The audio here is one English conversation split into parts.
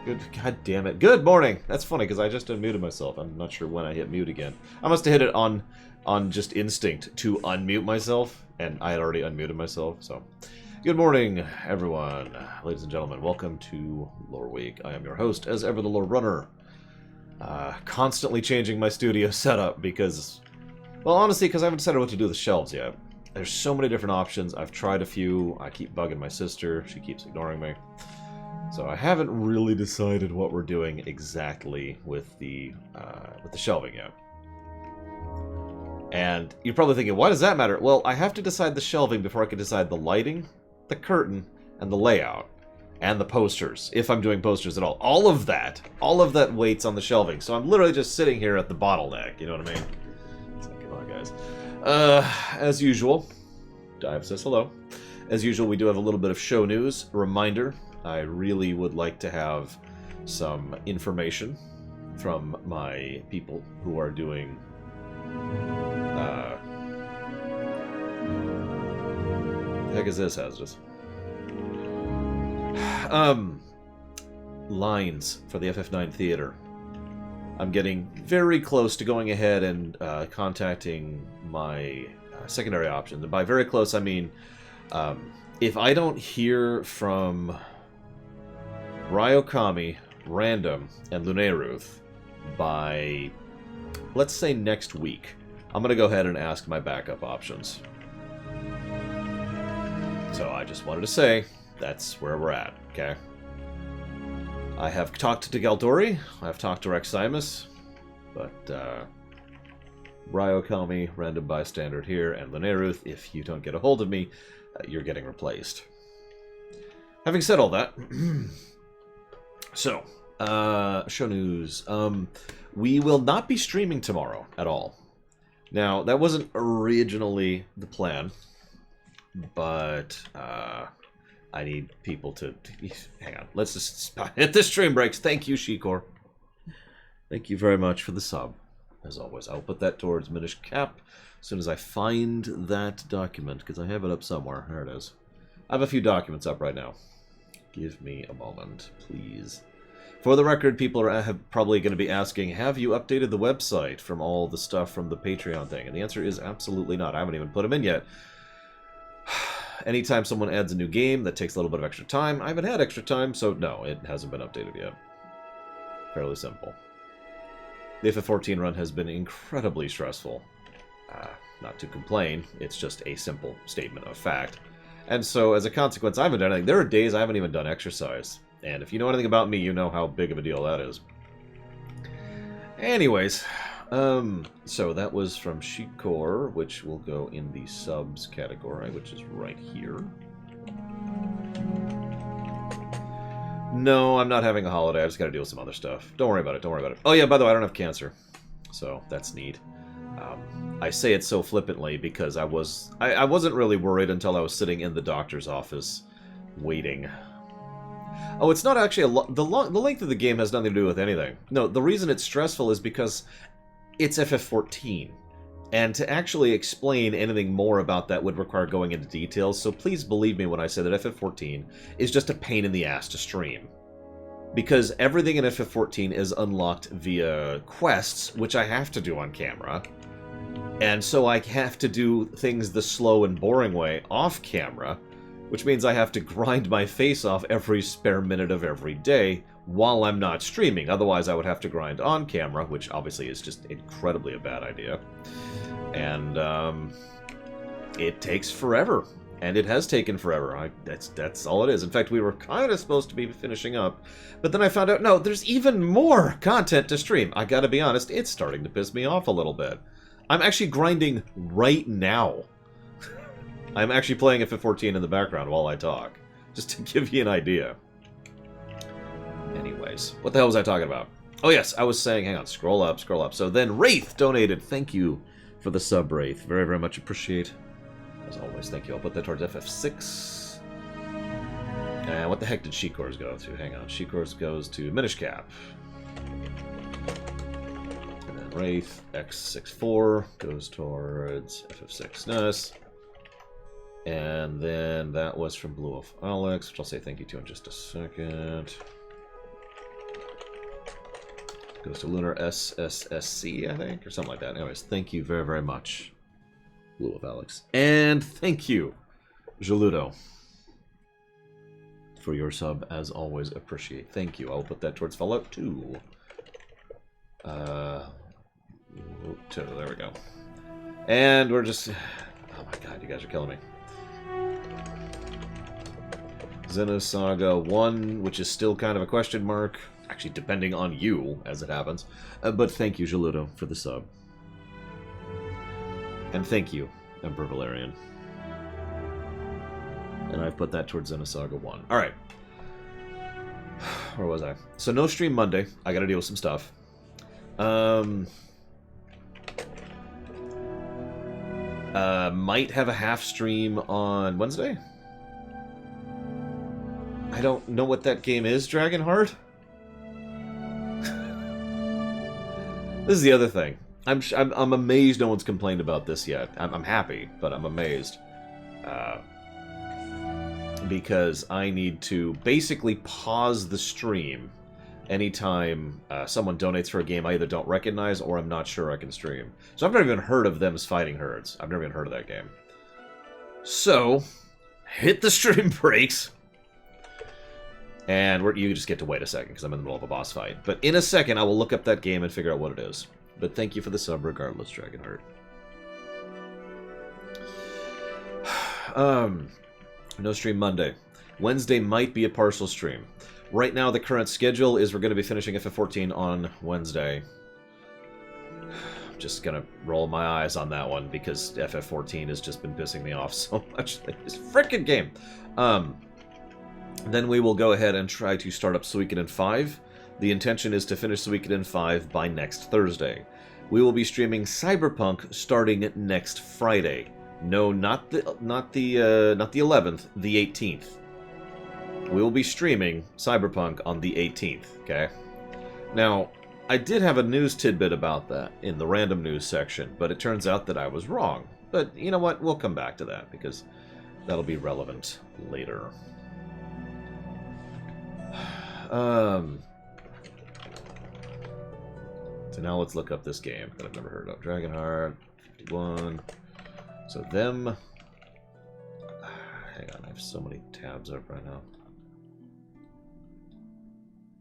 Good, god damn it. Good morning! That's funny, because I just unmuted myself. I'm not sure when I hit mute again. I must have hit it on just instinct to unmute myself, and I had already unmuted myself, so... Good morning, everyone. Ladies and gentlemen, welcome to Loreweek. I am your host, as ever, the Lore Runner. Constantly changing my studio setup because... Well, honestly, because I haven't decided what to do with the shelves yet. There's so many different options. I've tried a few. I keep bugging my sister. She keeps ignoring me. So I haven't really decided what we're doing exactly with the shelving yet. And you're probably thinking, why does that matter? Well, I have to decide the shelving before I can decide the lighting, the curtain, and the layout, and the posters, if I'm doing posters at all. All of that waits on the shelving. So I'm literally just sitting here at the bottleneck, you know what I mean? It's like, come on, guys. As usual, Dive says hello. As usual, we do have a little bit of show news. Reminder, I really would like to have some information from my people who are doing... the heck is this, Hazardous? Lines for the FF9 theater. I'm getting very close to going ahead and contacting my secondary options. And by very close, I mean if I don't hear from Ryokami, Random, and Luneruth by, let's say, next week, I'm going to go ahead and ask my backup options. So I just wanted to say, that's where we're at, okay? I have talked to Galdori, I've talked to Reximus, but Ryokami, Random Bystander here, and Luneruth, if you don't get a hold of me, you're getting replaced. Having said all that, so, show news. We will not be streaming tomorrow at all. Now, that wasn't originally the plan, but I need people to... Hang on, let's just hit the stream breaks. Thank you, Shikor. Thank you very much for the sub, as always. I'll put that towards Minish Cap as soon as I find that document, because I have it up somewhere. There it is. I have a few documents up right now. Give me a moment, please. For the record, people are probably going to be asking, have you updated the website from all the stuff from the Patreon thing? And the answer is absolutely not. I haven't even put them in yet. Anytime someone adds a new game, that takes a little bit of extra time. I haven't had extra time, so no, it hasn't been updated yet. Fairly simple. The FF14 run has been incredibly stressful. Not to complain, it's just a simple statement of fact. And so, as a consequence, I haven't done anything. There are days I haven't even done exercise. And if you know anything about me, you know how big of a deal that is. Anyways, so that was from Shikor, which will go in the subs category, which is right here. No, I'm not having a holiday. I just got to deal with some other stuff. Don't worry about it. Don't worry about it. Oh yeah, by the way, I don't have cancer, so that's neat. I say it so flippantly because I wasn't really worried until I was sitting in the doctor's office waiting. Oh, it's not actually the length of the game has nothing to do with anything. No, the reason it's stressful is because it's FF14. And to actually explain anything more about that would require going into details, so please believe me when I say that FF14 is just a pain in the ass to stream. Because everything in FF14 is unlocked via quests, which I have to do on camera. And so I have to do things the slow and boring way off camera, which means I have to grind my face off every spare minute of every day while I'm not streaming. Otherwise, I would have to grind on camera, which obviously is just incredibly a bad idea. And it takes forever. And it has taken forever. That's all it is. In fact, we were kind of supposed to be finishing up, but then I found out, no, there's even more content to stream. I gotta be honest, it's starting to piss me off a little bit. I'm actually grinding right now. I'm actually playing FF14 in the background while I talk, just to give you an idea. Anyways, what the hell was I talking about? Oh yes, I was saying, hang on, scroll up, scroll up. So then Wraith donated. Thank you for the sub, Wraith. Very, very much appreciate. As always, thank you. I'll put that towards FF6. And what the heck did Shikor's go to? Hang on, Shikor's goes to Minish Cap. And then Wraith, X64, goes towards FF6 NES. And then that was from Blue Wolf Alex, which I'll say thank you to in just a second. Goes to Lunar SSSC, I think, or something like that. Anyways, thank you very, very much, Blue of Alex. And thank you, Geludo, for your sub, as always. Appreciate. Thank you. I'll put that towards Fallout 2. 2, there we go. And we're just... Oh my god, you guys are killing me. Xenosaga 1, which is still kind of a question mark. Actually, depending on you, as it happens. But thank you, Geludo, for the sub. And thank you, Emperor Valerian. And I've put that towards Xenosaga 1. Alright. Where was I? So no stream Monday. I gotta deal with some stuff. Might have a half stream on Wednesday? I don't know what that game is, Dragonheart. This is the other thing. I'm amazed no one's complained about this yet. I'm happy, but I'm amazed. Because I need to basically pause the stream anytime someone donates for a game I either don't recognize or I'm not sure I can stream. So I've never even heard of Them's Fighting Herds. I've never even heard of that game. So, hit the stream brakes. And you just get to wait a second because I'm in the middle of a boss fight. But in a second, I will look up that game and figure out what it is. But thank you for the sub regardless, Dragonheart. No stream Monday. Wednesday might be a partial stream. Right now, the current schedule is we're going to be finishing FF14 on Wednesday. I'm just going to roll my eyes on that one because FF14 has just been pissing me off so much. This frickin' game. Then we will go ahead and try to start up Suikoden 5. The intention is to finish Suikoden 5 by next Thursday. We will be streaming Cyberpunk starting next Friday. No, not the 11th, the 18th. We will be streaming Cyberpunk on the 18th, okay? Now, I did have a news tidbit about that in the random news section, but it turns out that I was wrong. But you know what? We'll come back to that because that'll be relevant later. So now let's look up this game that I've never heard of. Dragonheart 51. So them. Hang on, I have so many tabs up right now.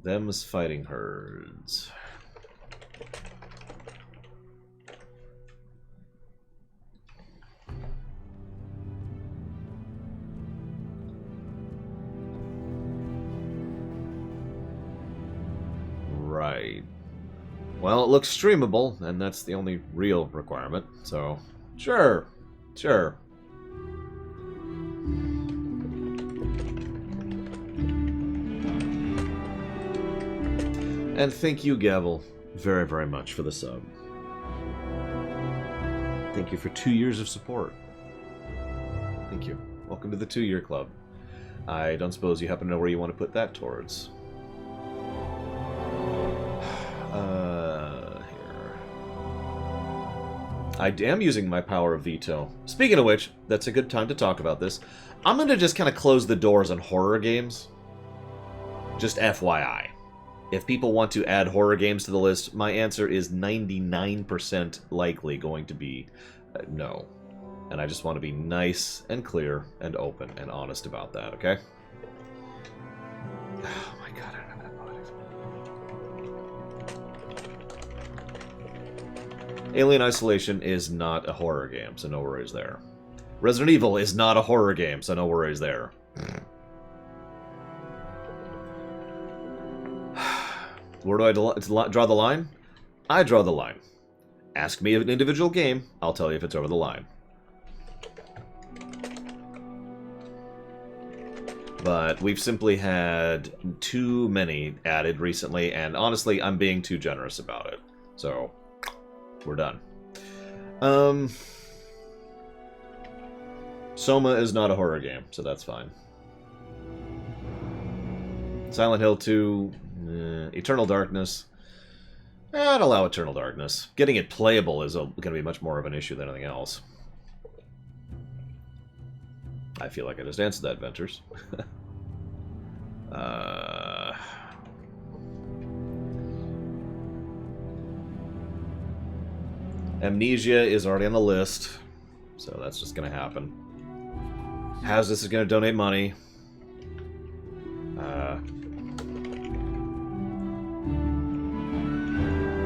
Them's Fighting Herds. Right. Well, it looks streamable, and that's the only real requirement, so sure. Sure. And thank you, Gavel, very, very much for the sub. Thank you for 2 years of support. Thank you. Welcome to the 2-year club. I don't suppose you happen to know where you want to put that towards. Here. I am using my power of veto. Speaking of which, that's a good time to talk about this. I'm going to just kind of close the doors on horror games. Just FYI. If people want to add horror games to the list, my answer is 99% likely going to be no. And I just want to be nice and clear and open and honest about that, okay? Oh my god, I don't have that. Alien Isolation is not a horror game, so no worries there. Resident Evil is not a horror game, so no worries there. Where do I draw the line? I draw the line. Ask me of an individual game, I'll tell you if it's over the line. But we've simply had too many added recently, and honestly, I'm being too generous about it. So, we're done. Soma is not a horror game, so that's fine. Silent Hill 2... Eternal Darkness. I'd allow Eternal Darkness. Getting it playable is going to be much more of an issue than anything else. I feel like I just answered that, Ventures. Amnesia is already on the list, so that's just going to happen. Hazardous is going to donate money.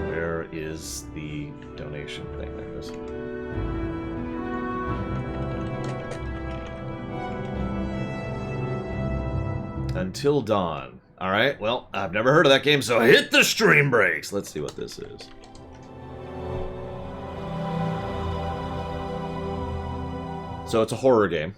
Where is the donation thing? There it is. Until Dawn. Alright, well, I've never heard of that game, so hit the stream brakes! Let's see what this is. So it's a horror game.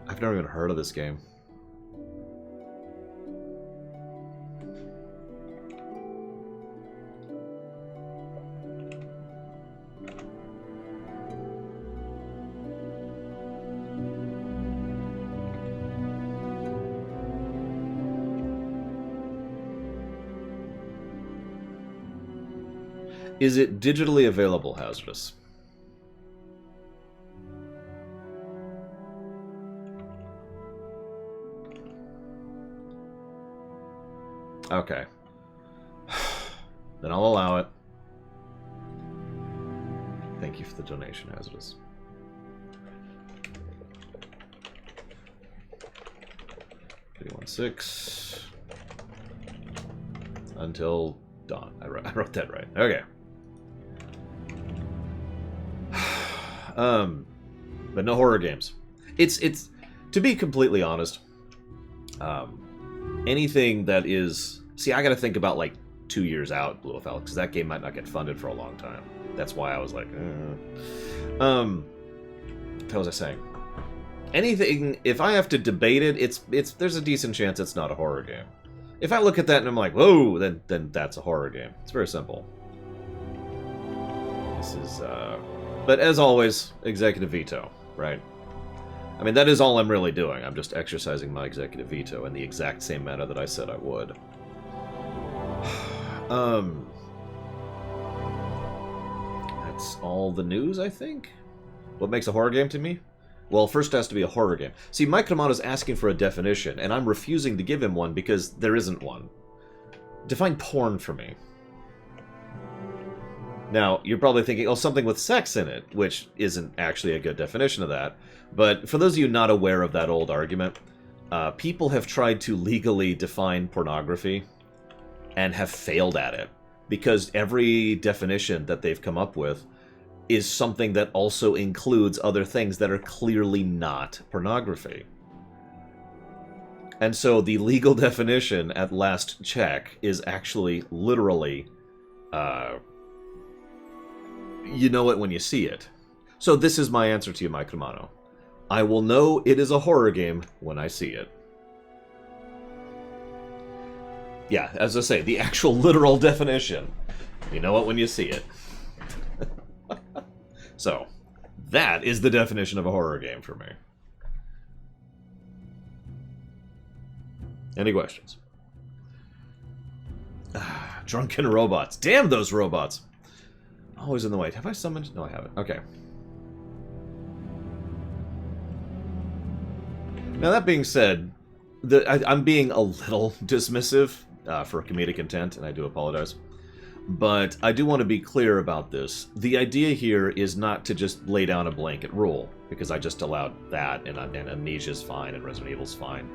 I've never even heard of this game. Is it digitally available, Hazardous? Okay. Then I'll allow it. Thank you for the donation, Hazardous. $316. Until Dawn. I wrote that right. Okay. But no horror games. It's to be completely honest, anything that is... See, I gotta think about, like, 2 years out, Blue Elf, because that game might not get funded for a long time. That's why I was like, what was I saying? Anything, if I have to debate it, there's a decent chance it's not a horror game. If I look at that and I'm like, whoa, then that's a horror game. It's very simple. This is, but as always, executive veto, right? I mean, that is all I'm really doing. I'm just exercising my executive veto in the exact same manner that I said I would. That's all the news, I think? What makes a horror game to me? Well, first it has to be a horror game. See, Mike Kamato's asking for a definition, and I'm refusing to give him one because there isn't one. Define porn for me. Now, you're probably thinking, oh, something with sex in it, which isn't actually a good definition of that. But for those of you not aware of that old argument, people have tried to legally define pornography and have failed at it. Because every definition that they've come up with is something that also includes other things that are clearly not pornography. And so the legal definition at last check is actually literally, you know it when you see it. So this is my answer to you, Mike Romano. I will know it is a horror game when I see it. Yeah, as I say, the actual literal definition. You know it when you see it. So, that is the definition of a horror game for me. Any questions? Drunken robots. Damn those robots! Always in the way. Have I summoned? No, I haven't. Okay. Now, that being said, I'm being a little dismissive for comedic intent, and I do apologize. But I do want to be clear about this. The idea here is not to just lay down a blanket rule, because I just allowed that, and Amnesia's fine, and Resident Evil's fine.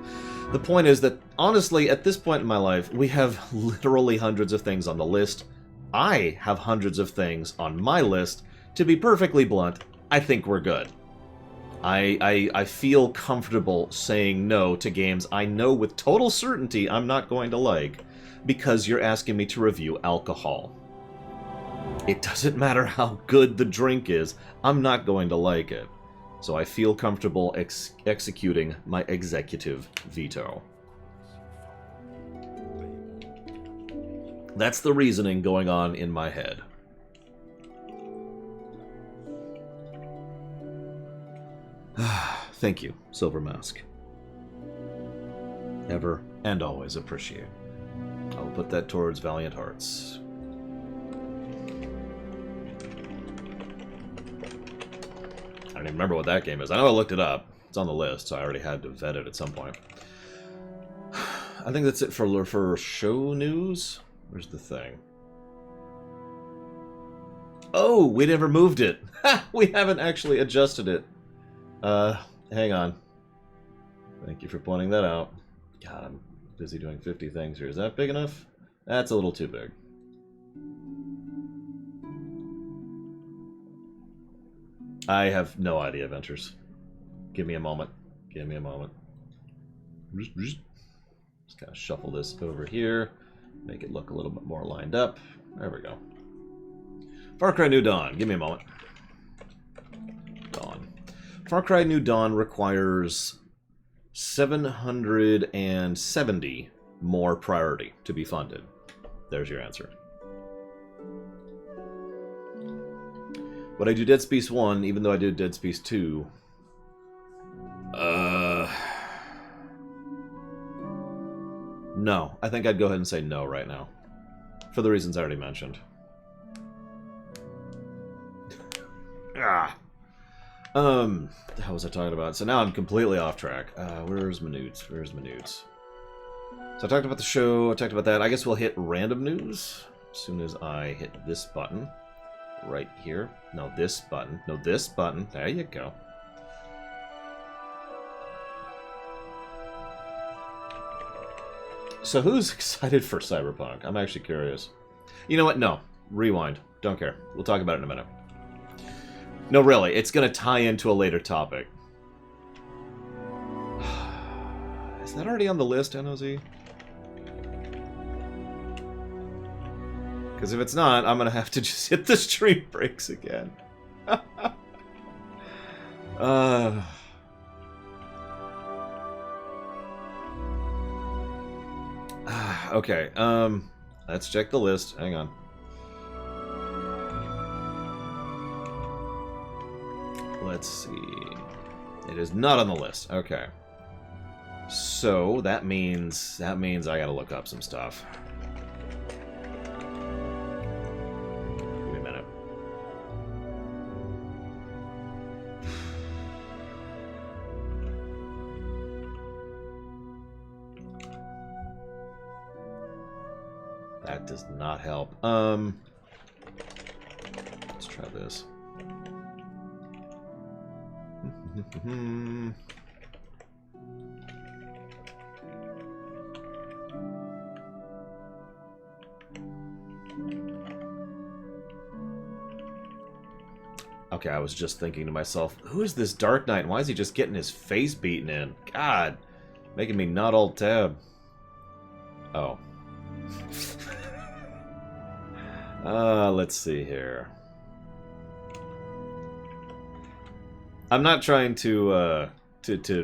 The point is that, honestly, at this point in my life, we have literally hundreds of things on the list. I have hundreds of things on my list. To be perfectly blunt, I think we're good. I feel comfortable saying no to games I know with total certainty I'm not going to like, because you're asking me to review alcohol. It doesn't matter how good the drink is, I'm not going to like it. So I feel comfortable executing my executive veto. That's the reasoning going on in my head. Thank you, Silver Mask. Ever and always appreciate. I'll put that towards Valiant Hearts. don't even remember what that game is. I know I looked it up. It's on the list, so I already had to vet it at some point. I think that's it for show news. Where's the thing? Oh, we never moved it. We haven't actually adjusted it. Hang on. Thank you for pointing that out. God, I'm busy doing 50 things here. Is that big enough? That's a little too big. I have no idea, Ventures. Give me a moment. Give me a moment. Just kind of shuffle this over here. Make it look a little bit more lined up. There we go. Far Cry New Dawn. Give me a moment. Dawn. Far Cry New Dawn requires 770 more priority to be funded. There's your answer. Would I do Dead Space 1 even though I did Dead Space 2? No. I think I'd go ahead and say no right now. For the reasons I already mentioned. What was I talking about? So now I'm completely off track. Where's my notes? Where's my notes? So I talked about the show, I talked about that. I guess we'll hit random news as soon as I hit this button. Right here. No, this button. No, this button. There you go. So who's excited for Cyberpunk? I'm actually curious. You know what? No. Rewind. Don't care. We'll talk about it in a minute. No, really. It's going to tie into a later topic. Is that already on the list, NOZ? Because if it's not, I'm going to have to just hit the stream breaks again. Okay, let's check the list. Hang on. Let's see. It is not on the list. Okay. So that means I gotta look up some stuff. Give me a minute. That does not help. Let's try this. Okay, I was just thinking to myself, who is this Dark Knight? Why is he just getting his face beaten in? God, making me not Alt-Tab. Oh. Let's see here. I'm not trying to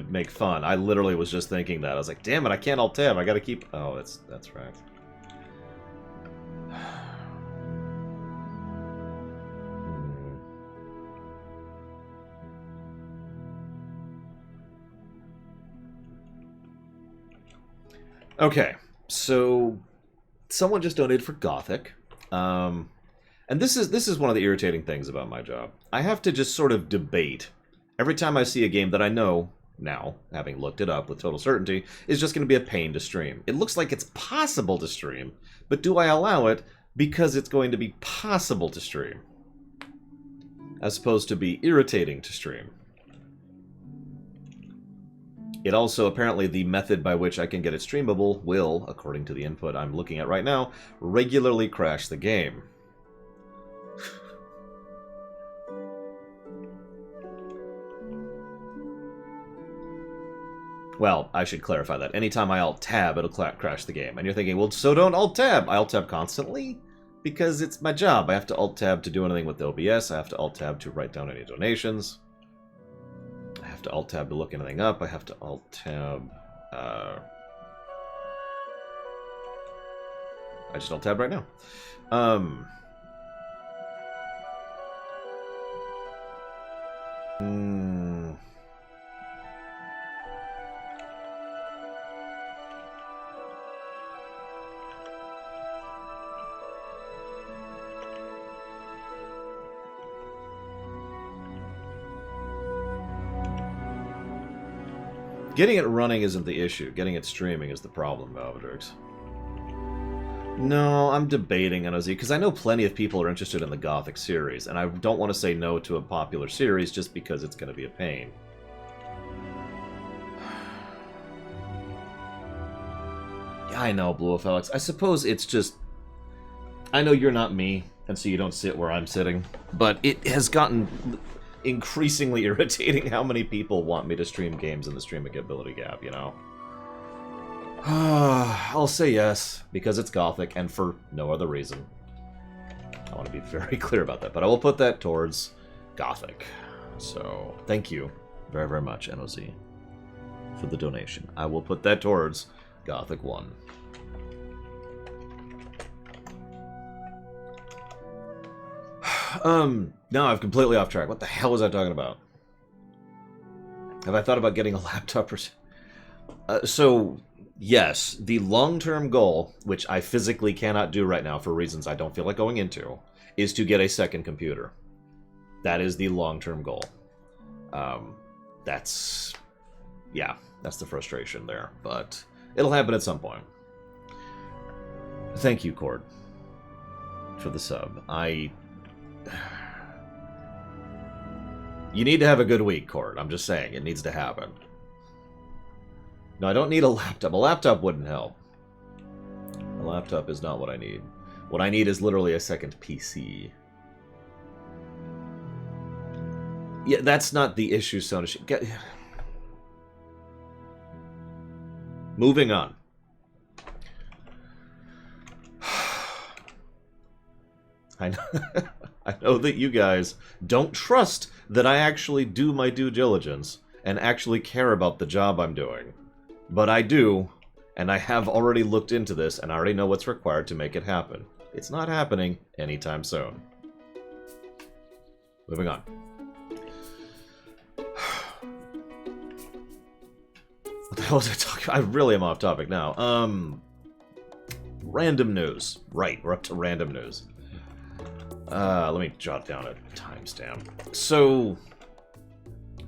make fun. I literally was just thinking that. I was like, damn it, I can't Alt-Tab. I gotta keep... Oh, that's right. Okay, so someone just donated for Gothic. And this is one of the irritating things about my job. I have to just sort of debate every time I see a game that I know now, having looked it up with total certainty, is just going to be a pain to stream. It looks like it's possible to stream, but do I allow it because it's going to be possible to stream, as opposed to be irritating to stream? It also, apparently, the method by which I can get it streamable will, according to the input I'm looking at right now, regularly crash the game. Well, I should clarify that. Anytime I Alt-Tab, it'll crash the game. And you're thinking, well, so don't Alt-Tab. I Alt-Tab constantly? Because it's my job. I have to Alt-Tab to do anything with the OBS. I have to Alt-Tab to write down any donations. I have to Alt-Tab to look anything up. I have to Alt-Tab... I just Alt-Tab right now. Getting it running isn't the issue. Getting it streaming is the problem, Valvedrix. No, I'm debating NOZ, because I know plenty of people are interested in the Gothic series, and I don't want to say no to a popular series just because it's going to be a pain. Yeah, I know, Blue Felix. I suppose it's just... I know you're not me, and so you don't sit where I'm sitting, but it has gotten increasingly irritating how many people want me to stream games in the streamability gap, you know? I'll say yes, because it's Gothic, and for no other reason. I want to be very clear about that, but I will put that towards Gothic. So, thank you very, very much, NOZ, for the donation. I will put that towards Gothic 1. No, I've completely off track. What the hell was I talking about? Have I thought about getting a laptop or... So... Yes, the long-term goal, which I physically cannot do right now for reasons I don't feel like going into, is to get a second computer. That is the long-term goal. That's... Yeah, that's the frustration there, but it'll happen at some point. Thank you, Cord, for the sub. You need to have a good week, Cord. I'm just saying, it needs to happen. No, I don't need a laptop. A laptop wouldn't help. A laptop is not what I need. What I need is literally a second PC. Yeah, that's not the issue, Sony. Moving on. I know that you guys don't trust that I actually do my due diligence and actually care about the job I'm doing. But I do, and I have already looked into this, and I already know what's required to make it happen. It's not happening anytime soon. Moving on. What the hell was I talking about? I really am off topic now. Random news. Right, we're up to random news. Let me jot down a timestamp. So,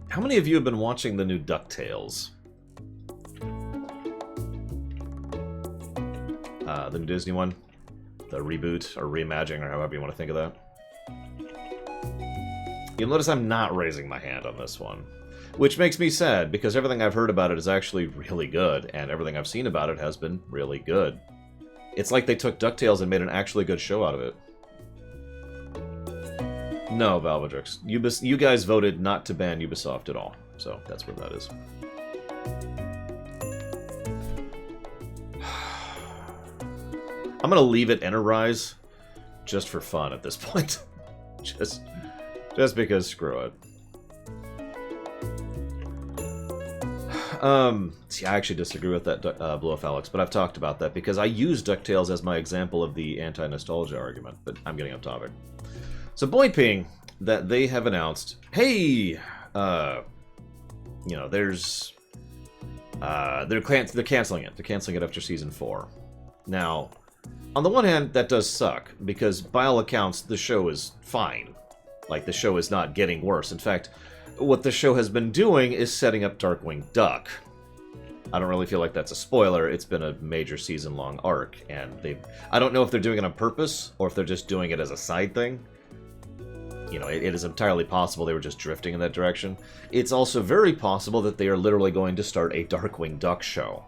how many of you have been watching the new DuckTales? The new Disney one? The reboot, or reimagining, or however you want to think of that. You'll notice I'm not raising my hand on this one. Which makes me sad, because everything I've heard about it is actually really good, and everything I've seen about it has been really good. It's like they took DuckTales and made an actually good show out of it. No, Valvedrix. You guys voted not to ban Ubisoft at all, so that's what that is. I'm gonna leave it Enterprise just for fun at this point. just because screw it. See, I actually disagree with that, Blue Alex, but I've talked about that because I use DuckTales as my example of the anti-nostalgia argument, but I'm getting off topic. So, point being that they have announced, hey, you know, there's, they're canceling it. They're canceling it after Season 4. Now, on the one hand, that does suck, because by all accounts, the show is fine. Like, the show is not getting worse. In fact, what the show has been doing is setting up Darkwing Duck. I don't really feel like that's a spoiler. It's been a major season-long arc, and I don't know if they're doing it on purpose, or if they're just doing it as a side thing. You know, it is entirely possible they were just drifting in that direction. It's also very possible that they are literally going to start a Darkwing Duck show.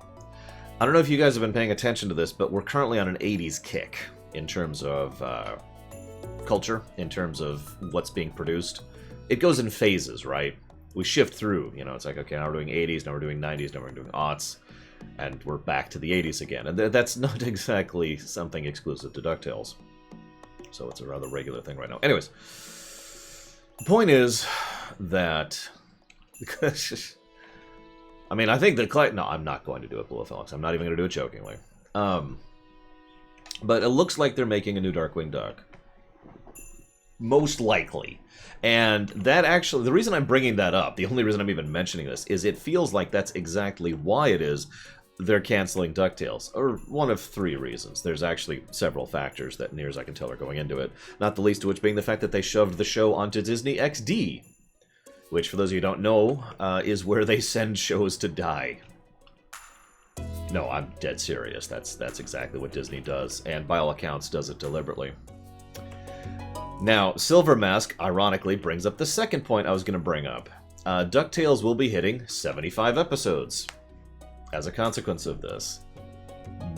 I don't know if you guys have been paying attention to this, but we're currently on an 80s kick in terms of culture, in terms of what's being produced. It goes in phases, right? We shift through, you know, it's like, okay, now we're doing 80s, now we're doing 90s, now we're doing aughts, and we're back to the 80s again. And that's not exactly something exclusive to DuckTales. So it's a rather regular thing right now. Anyways, the point is that... I mean, I think the... No, I'm not going to do it, Blue Felix. I'm not even going to do it jokingly. But it looks like they're making a new Darkwing Duck. Most likely. And that actually... The reason I'm bringing that up, the only reason I'm even mentioning this, is it feels like that's exactly why it is they're canceling DuckTales. Or one of three reasons. There's actually several factors that, near as I can tell, are going into it. Not the least of which being the fact that they shoved the show onto Disney XD. which, for those of you who don't know, is where they send shows to die. No, I'm dead serious. That's exactly what Disney does, and by all accounts does it deliberately. Now, Silver Mask, ironically, brings up the second point I was going to bring up. DuckTales will be hitting 75 episodes as a consequence of this.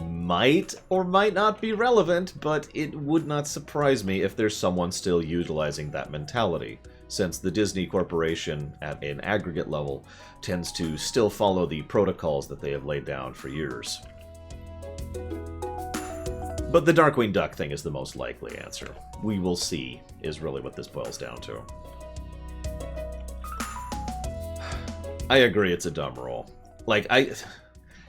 Might or might not be relevant, but it would not surprise me if there's someone still utilizing that mentality, since the Disney Corporation, at an aggregate level, tends to still follow the protocols that they have laid down for years. But the Darkwing Duck thing is the most likely answer. We will see, is really what this boils down to. I agree it's a dumb rule.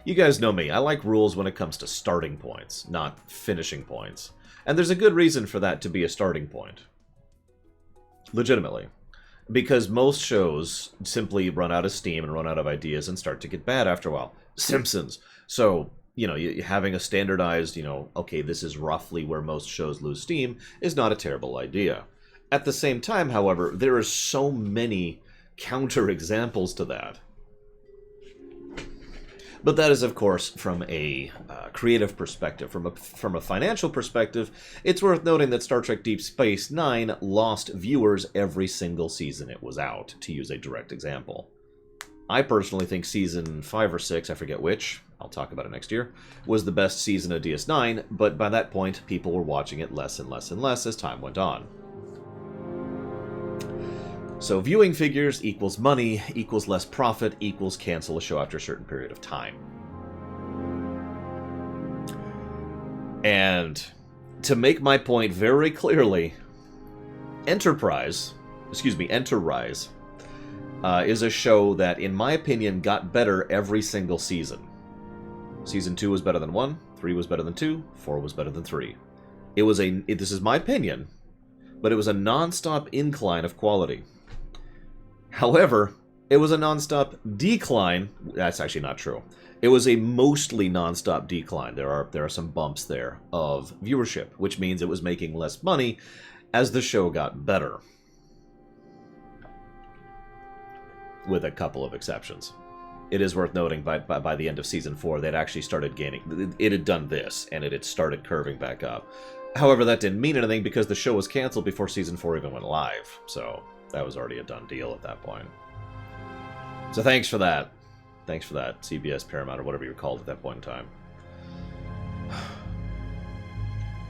You guys know me, I like rules when it comes to starting points, not finishing points. And there's a good reason for that to be a starting point. Legitimately. Because most shows simply run out of steam and run out of ideas and start to get bad after a while. Simpsons. So, having a standardized, okay, this is roughly where most shows lose steam is not a terrible idea. At the same time, however, there are so many counter-examples to that. But that is, of course, from a creative perspective. From a financial perspective, it's worth noting that Star Trek Deep Space Nine lost viewers every single season it was out, to use a direct example. I personally think season 5 or 6, I forget which, I'll talk about it next year, was the best season of DS9, but by that point, people were watching it less and less and less as time went on. So viewing figures equals money, equals less profit, equals cancel a show after a certain period of time. And to make my point very clearly, Enterprise is a show that, in my opinion, got better every single season. Season 2 was better than 1, 3 was better than 2, 4 was better than 3. This is my opinion, but it was a non-stop incline of quality. However, it was a non-stop decline. That's actually not true. It was a mostly non-stop decline. There are some bumps there of viewership, which means it was making less money as the show got better. With a couple of exceptions. It is worth noting by the end of Season 4, they'd actually started gaining... It had done this, and it had started curving back up. However, that didn't mean anything because the show was canceled before Season 4 even went live. So that was already a done deal at that point. So thanks for that. Thanks for that, CBS, Paramount, or whatever you were called at that point in time.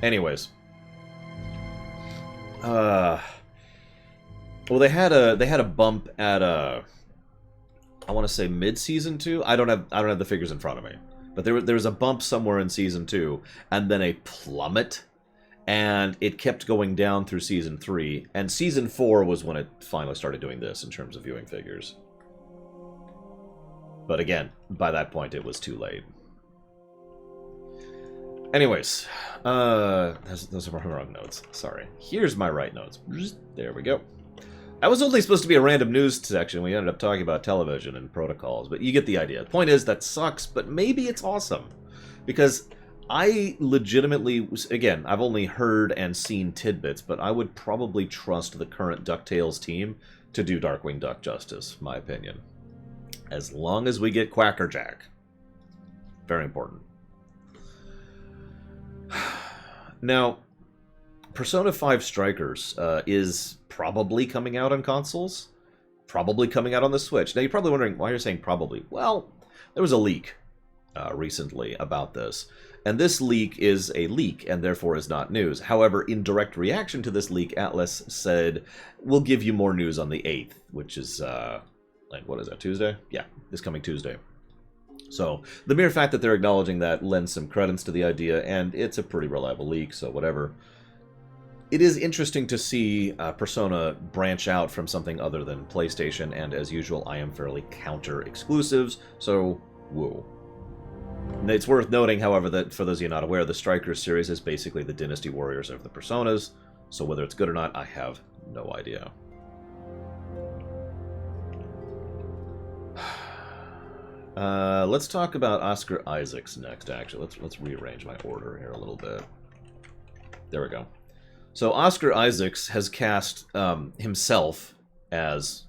Anyways. Well, they had a bump at I want to say mid-season 2. I don't have the figures in front of me, but there was a bump somewhere in season 2, and then a plummet, and it kept going down through season 3, and season 4 was when it finally started doing this in terms of viewing figures. But again, by that point, it was too late. Anyways, those are my wrong notes. Sorry. Here's my right notes. There we go. That was only supposed to be a random news section. We ended up talking about television and protocols, but you get the idea. The point is, that sucks, but maybe it's awesome. Because I legitimately, again, I've only heard and seen tidbits, but I would probably trust the current DuckTales team to do Darkwing Duck justice, my opinion. As long as we get Quackerjack. Very important. Now, Persona 5 Strikers is probably coming out on consoles. Probably coming out on the Switch. Now, you're probably wondering why you're saying probably. Well, there was a leak recently about this. And this leak is a leak, and therefore is not news. However, in direct reaction to this leak, Atlas said, we'll give you more news on the 8th, which is, what is that, Tuesday? Yeah, this coming Tuesday. So, the mere fact that they're acknowledging that lends some credence to the idea, and it's a pretty reliable leak, so whatever. It is interesting to see Persona branch out from something other than PlayStation, and as usual, I am fairly counter-exclusives, so woo. And it's worth noting, however, that for those of you not aware, the Strikers series is basically the Dynasty Warriors of the Personas, so whether it's good or not, I have no idea. Let's talk about Oscar Isaacs next, actually. Let's rearrange my order here a little bit. There we go. So Oscar Isaacs has cast himself as,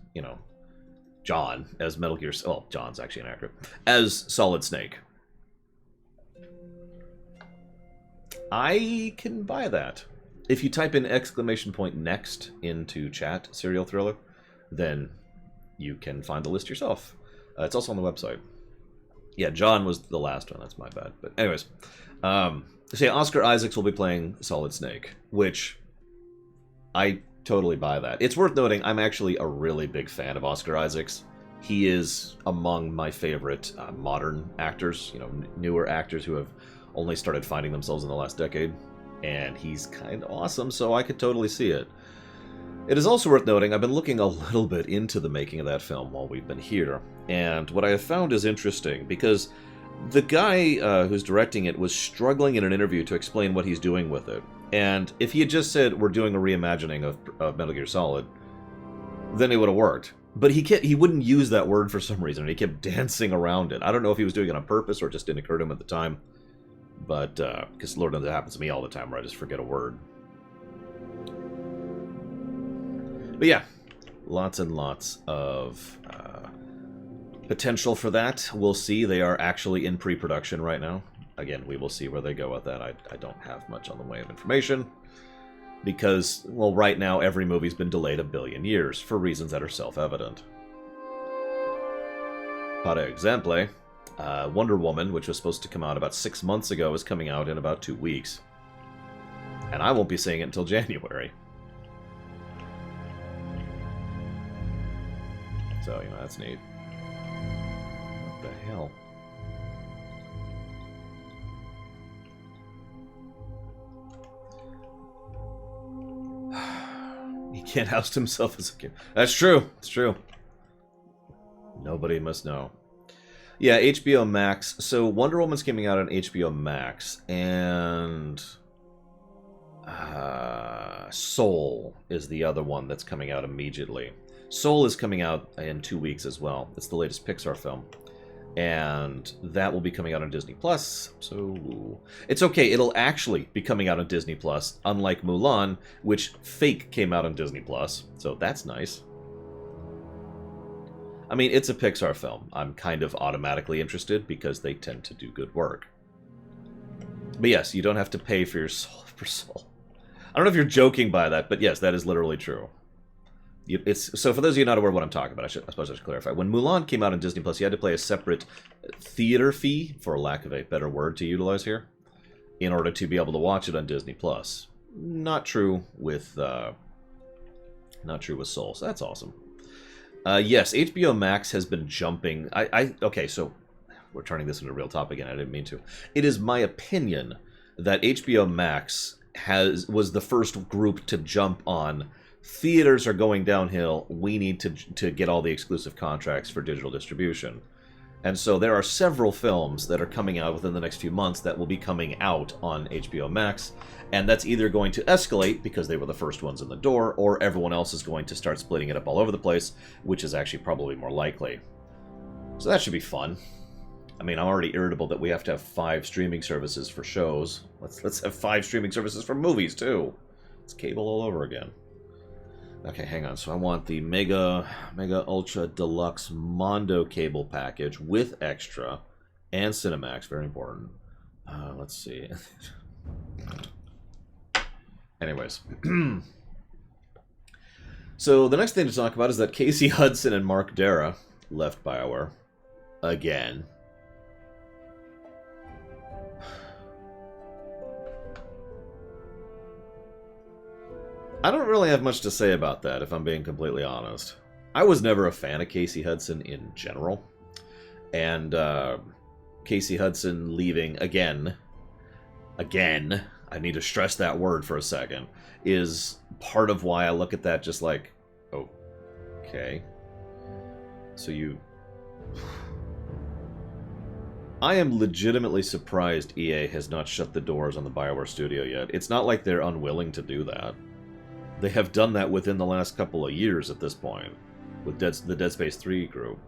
John as Metal Gear... Well, John's actually inaccurate. As Solid Snake. I can buy that. If you type in !next into chat, serial thriller, then you can find the list yourself. It's also on the website. Yeah, John was the last one. That's my bad. But anyways. So yeah, Oscar Isaacs will be playing Solid Snake, which I totally buy that. It's worth noting, I'm actually a really big fan of Oscar Isaacs. He is among my favorite modern actors, you know, newer actors who have only started finding themselves in the last decade. And he's kind of awesome, so I could totally see it. It is also worth noting, I've been looking a little bit into the making of that film while we've been here. And what I have found is interesting, because the guy who's directing it was struggling in an interview to explain what he's doing with it. And if he had just said, we're doing a reimagining of Metal Gear Solid, then it would have worked. But he wouldn't use that word for some reason, and he kept dancing around it. I don't know if he was doing it on purpose or it just didn't occur to him at the time. But, because Lord knows that happens to me all the time where I just forget a word. But yeah, lots and lots of potential for that. We'll see. They are actually in pre-production right now. Again, we will see where they go with that. I don't have much on the way of information. Because, well, right now every movie's been delayed 1 billion years for reasons that are self-evident. Par exemple, Wonder Woman, which was supposed to come out about 6 months ago, is coming out in about 2 weeks. And I won't be seeing it until January. So, you know, that's neat. What the hell? He can't oust himself as a kid. That's true. It's true. Nobody must know. Yeah, HBO Max. So Wonder Woman's coming out on HBO Max, and Soul is the other one that's coming out immediately. Soul is coming out in 2 weeks as well. It's the latest Pixar film. And that will be coming out on Disney+. So it's okay. It'll actually be coming out on Disney+, unlike Mulan, which fake came out on Disney+. So that's nice. I mean, it's a Pixar film. I'm kind of automatically interested because they tend to do good work. But yes, you don't have to pay for your soul for Soul. I don't know if you're joking by that, but yes, that is literally true. So for those of you not aware of what I'm talking about, I suppose I should clarify. When Mulan came out on Disney+, you had to pay a separate theater fee, for lack of a better word to utilize here, in order to be able to watch it on Disney+. Not true with Soul, so that's awesome. Yes, HBO Max has been jumping. Okay, so we're turning this into a real topic again. I didn't mean to. It is my opinion that HBO Max was the first group to jump on. Theaters are going downhill. We need to get all the exclusive contracts for digital distribution. And so there are several films that are coming out within the next few months that will be coming out on HBO Max. And that's either going to escalate because they were the first ones in the door, or everyone else is going to start splitting it up all over the place, which is actually probably more likely. So that should be fun. I mean, I'm already irritable that we have to have 5 streaming services for shows. Let's have 5 streaming services for movies, too. It's cable all over again. Okay, hang on. So I want the Mega Ultra Deluxe Mondo cable package with extra and Cinemax. Very important. Let's see. Anyways. So the next thing to talk about is that Casey Hudson and Mark Darrah left Bioware. Again. I don't really have much to say about that, if I'm being completely honest. I was never a fan of Casey Hudson in general. And Casey Hudson leaving again, I need to stress that word for a second, is part of why I look at that just like, okay. So you... I am legitimately surprised EA has not shut the doors on the Bioware studio yet. It's not like they're unwilling to do that. They have done that within the last couple of years at this point, with the Dead Space 3 group.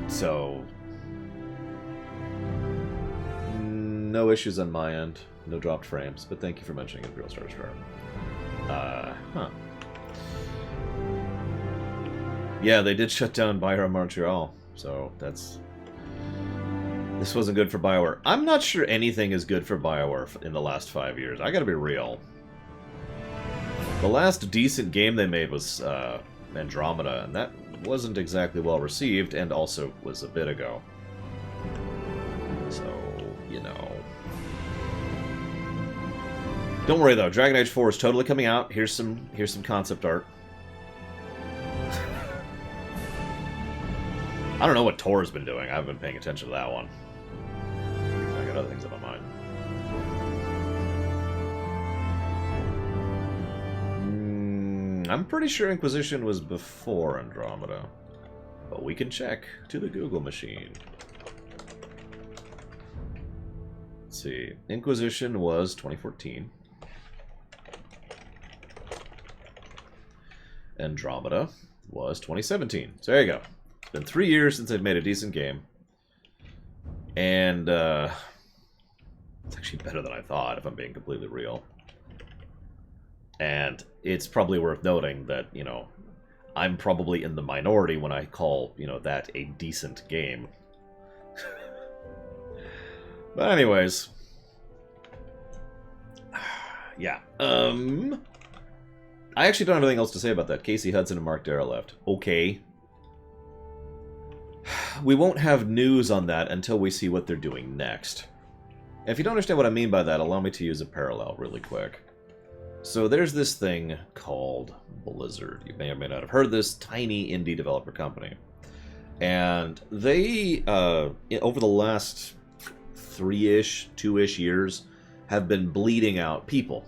So, no issues on my end, no dropped frames, but thank you for mentioning it, Real Star Star. Yeah, they did shut down Bioware Montreal, so that's... This wasn't good for Bioware. I'm not sure anything is good for Bioware in the last 5 years. I gotta be real. The last decent game they made was Andromeda, and that wasn't exactly well received, and also was a bit ago. So, you know. Don't worry though, Dragon Age 4 is totally coming out. Here's some concept art. I don't know what Tor's been doing. I haven't been paying attention to that one. I got other things on my mind. I'm pretty sure Inquisition was before Andromeda. But we can check to the Google machine. Let's see. Inquisition was 2014. Andromeda was 2017. So there you go. It's been 3 years since they've made a decent game. And, it's actually better than I thought, if I'm being completely real. And it's probably worth noting that, you know, I'm probably in the minority when I call, you know, that a decent game. But anyways. Yeah. I actually don't have anything else to say about that. Casey Hudson and Mark Darrah left. Okay. We won't have news on that until we see what they're doing next. If you don't understand what I mean by that, allow me to use a parallel really quick. So there's this thing called Blizzard. You may or may not have heard of this tiny indie developer company. And they, over the last 3-ish, 2-ish years, have been bleeding out people.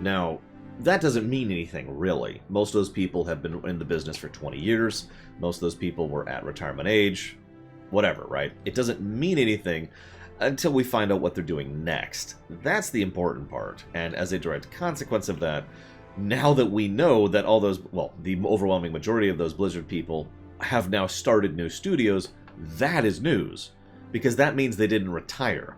Now, that doesn't mean anything, really. Most of those people have been in the business for 20 years. Most of those people were at retirement age. Whatever, right? It doesn't mean anything until we find out what they're doing next. That's the important part. And as a direct consequence of that, now that we know that all those, well, the overwhelming majority of those Blizzard people have now started new studios, that is news. Because that means they didn't retire.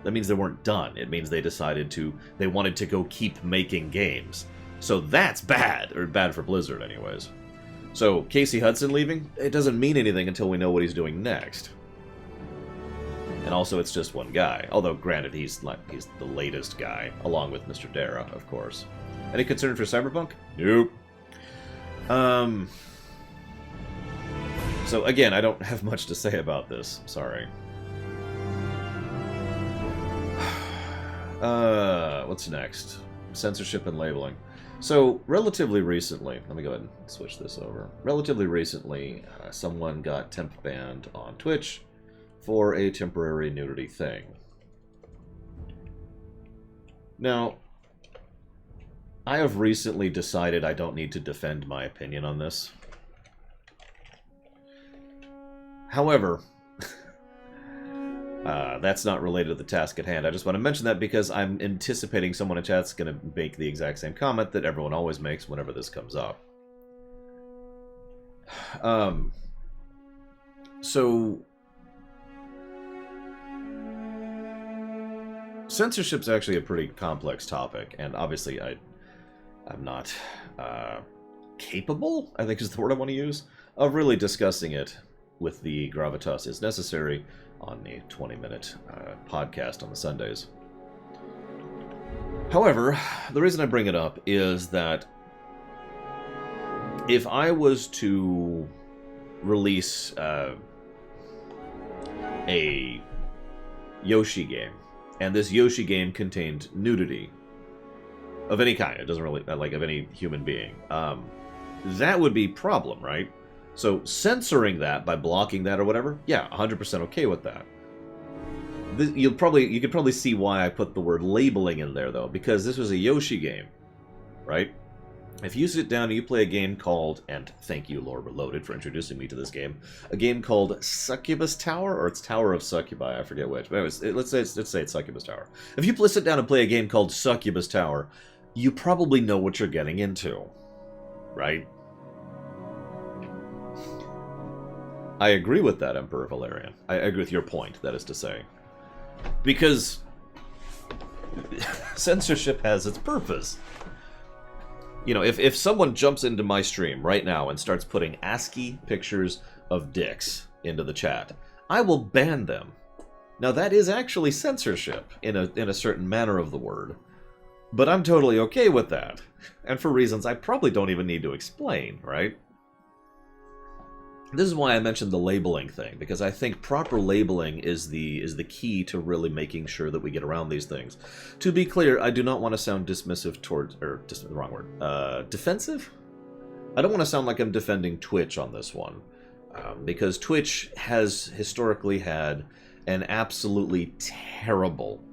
That means they weren't done. It means they they wanted to go keep making games. So that's bad, or bad for Blizzard anyways. So Casey Hudson leaving, it doesn't mean anything until we know what he's doing next. And also it's just one guy. Although granted he's the latest guy, along with Mr. Darrah, of course. Any concern for Cyberpunk? Nope. So again, I don't have much to say about this. Sorry. What's next? Censorship and Labeling. So, relatively recently, let me go ahead and switch this over. Relatively recently, someone got temp banned on Twitch for a temporary nudity thing. Now, I have recently decided I don't need to defend my opinion on this. However, that's not related to the task at hand. I just want to mention that because I'm anticipating someone in chat's going to make the exact same comment that everyone always makes whenever this comes up. So, censorship's actually a pretty complex topic, and obviously I'm not capable, I think is the word I want to use, of really discussing it with the gravitas is necessary on the 20-minute podcast on the Sundays. However, the reason I bring it up is that if I was to release a Yoshi game, and this Yoshi game contained nudity of any kind, it doesn't really, like, of any human being, that would be a problem, right? So censoring that by blocking that or whatever, yeah, 100% okay with that. You could probably see why I put the word labeling in there though, because this was a Yoshi game, right? If you sit down and you play a game called, and thank you Lore Reloaded for introducing me to this game, a game called Succubus Tower, or it's Tower of Succubi, I forget which. But anyways, let's say it's Succubus Tower. If you sit down and play a game called Succubus Tower, you probably know what you're getting into, right? I agree with that, Emperor Valerian. I agree with your point, that is to say. Because censorship has its purpose. You know, if someone jumps into my stream right now and starts putting ASCII pictures of dicks into the chat, I will ban them. Now, that is actually censorship, in a certain manner of the word. But I'm totally okay with that. And for reasons I probably don't even need to explain, right? This is why I mentioned the labeling thing, because I think proper labeling is the key to really making sure that we get around these things. To be clear, I do not want to sound dismissive towards, or the wrong word, defensive? I don't want to sound like I'm defending Twitch on this one, because Twitch has historically had an absolutely terrible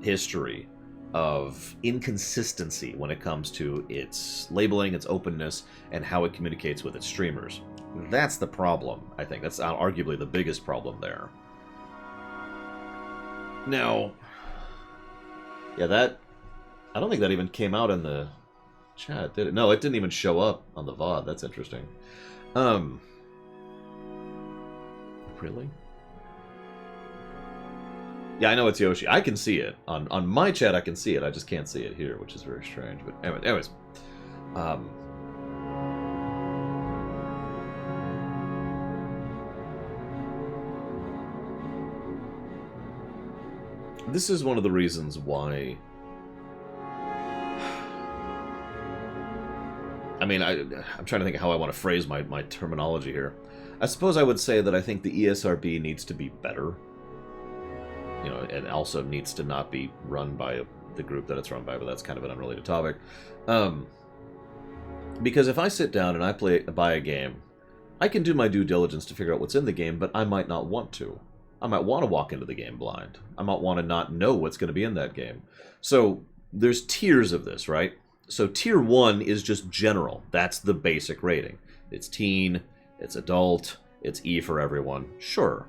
history of inconsistency when it comes to its labeling, its openness, and how it communicates with its streamers. That's the problem, I think. That's arguably the biggest problem there. Now, yeah, that... I don't think that even came out in the chat, did it? No, it didn't even show up on the VOD. That's interesting. Really? Yeah, I know it's Yoshi. I can see it. On my chat, I can see it. I just can't see it here, which is very strange. But anyways. This is one of the reasons why... I mean, I'm trying to think of how I want to phrase my terminology here. I suppose I would say that I think the ESRB needs to be better. You know, and also needs to not be run by the group that it's run by, but that's kind of an unrelated topic. Because if I sit down and I buy a game, I can do my due diligence to figure out what's in the game, but I might not want to. I might want to walk into the game blind. I might want to not know what's going to be in that game. So there's tiers of this, right? So tier 1 is just general. That's the basic rating. It's teen, it's adult, it's E for everyone. Sure.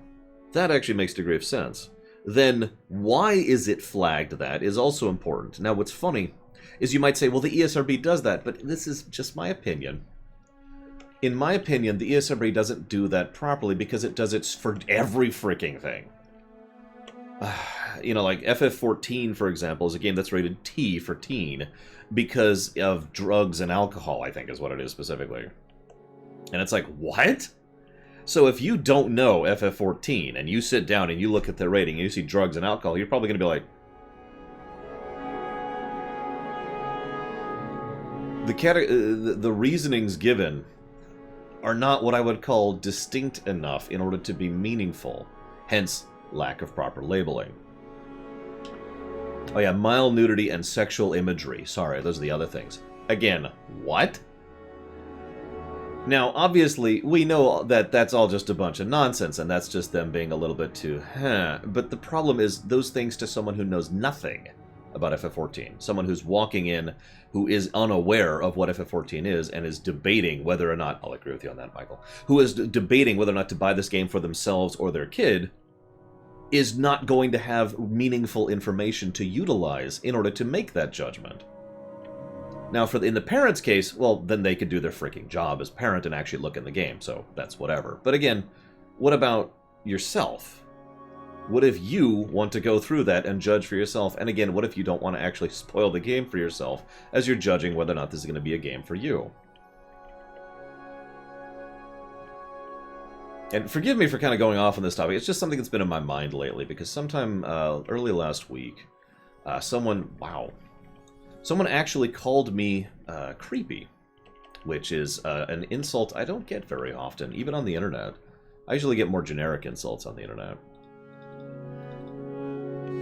That actually makes a degree of sense. Then why is it flagged that is also important. Now what's funny is you might say, well, the ESRB does that, but this is just my opinion. In my opinion, the ESRB doesn't do that properly because it does it for every freaking thing. You know, like FF14, for example, is a game that's rated T for teen because of drugs and alcohol, I think is what it is specifically. And it's like, what? So if you don't know FF14 and you sit down and you look at their rating and you see drugs and alcohol, you're probably going to be like, the reasonings given are not what I would call distinct enough in order to be meaningful. Hence, lack of proper labeling. Oh yeah, mild nudity and sexual imagery. Sorry, those are the other things. Again, what? Now, obviously, we know that that's all just a bunch of nonsense, and that's just them being a little bit too, But the problem is those things to someone who knows nothing about FF14. Someone who's walking in, who is unaware of what FF14 is, and is debating whether or not, I'll agree with you on that, Michael, who is debating whether or not to buy this game for themselves or their kid, is not going to have meaningful information to utilize in order to make that judgment. Now, in the parent's case, well, then they could do their freaking job as parent and actually look in the game, so that's whatever. But again, what about yourself? What if you want to go through that and judge for yourself? And again, what if you don't want to actually spoil the game for yourself as you're judging whether or not this is going to be a game for you? And forgive me for kind of going off on this topic. It's just something that's been in my mind lately, because sometime early last week, someone actually called me creepy, which is an insult I don't get very often, even on the internet. I usually get more generic insults on the internet.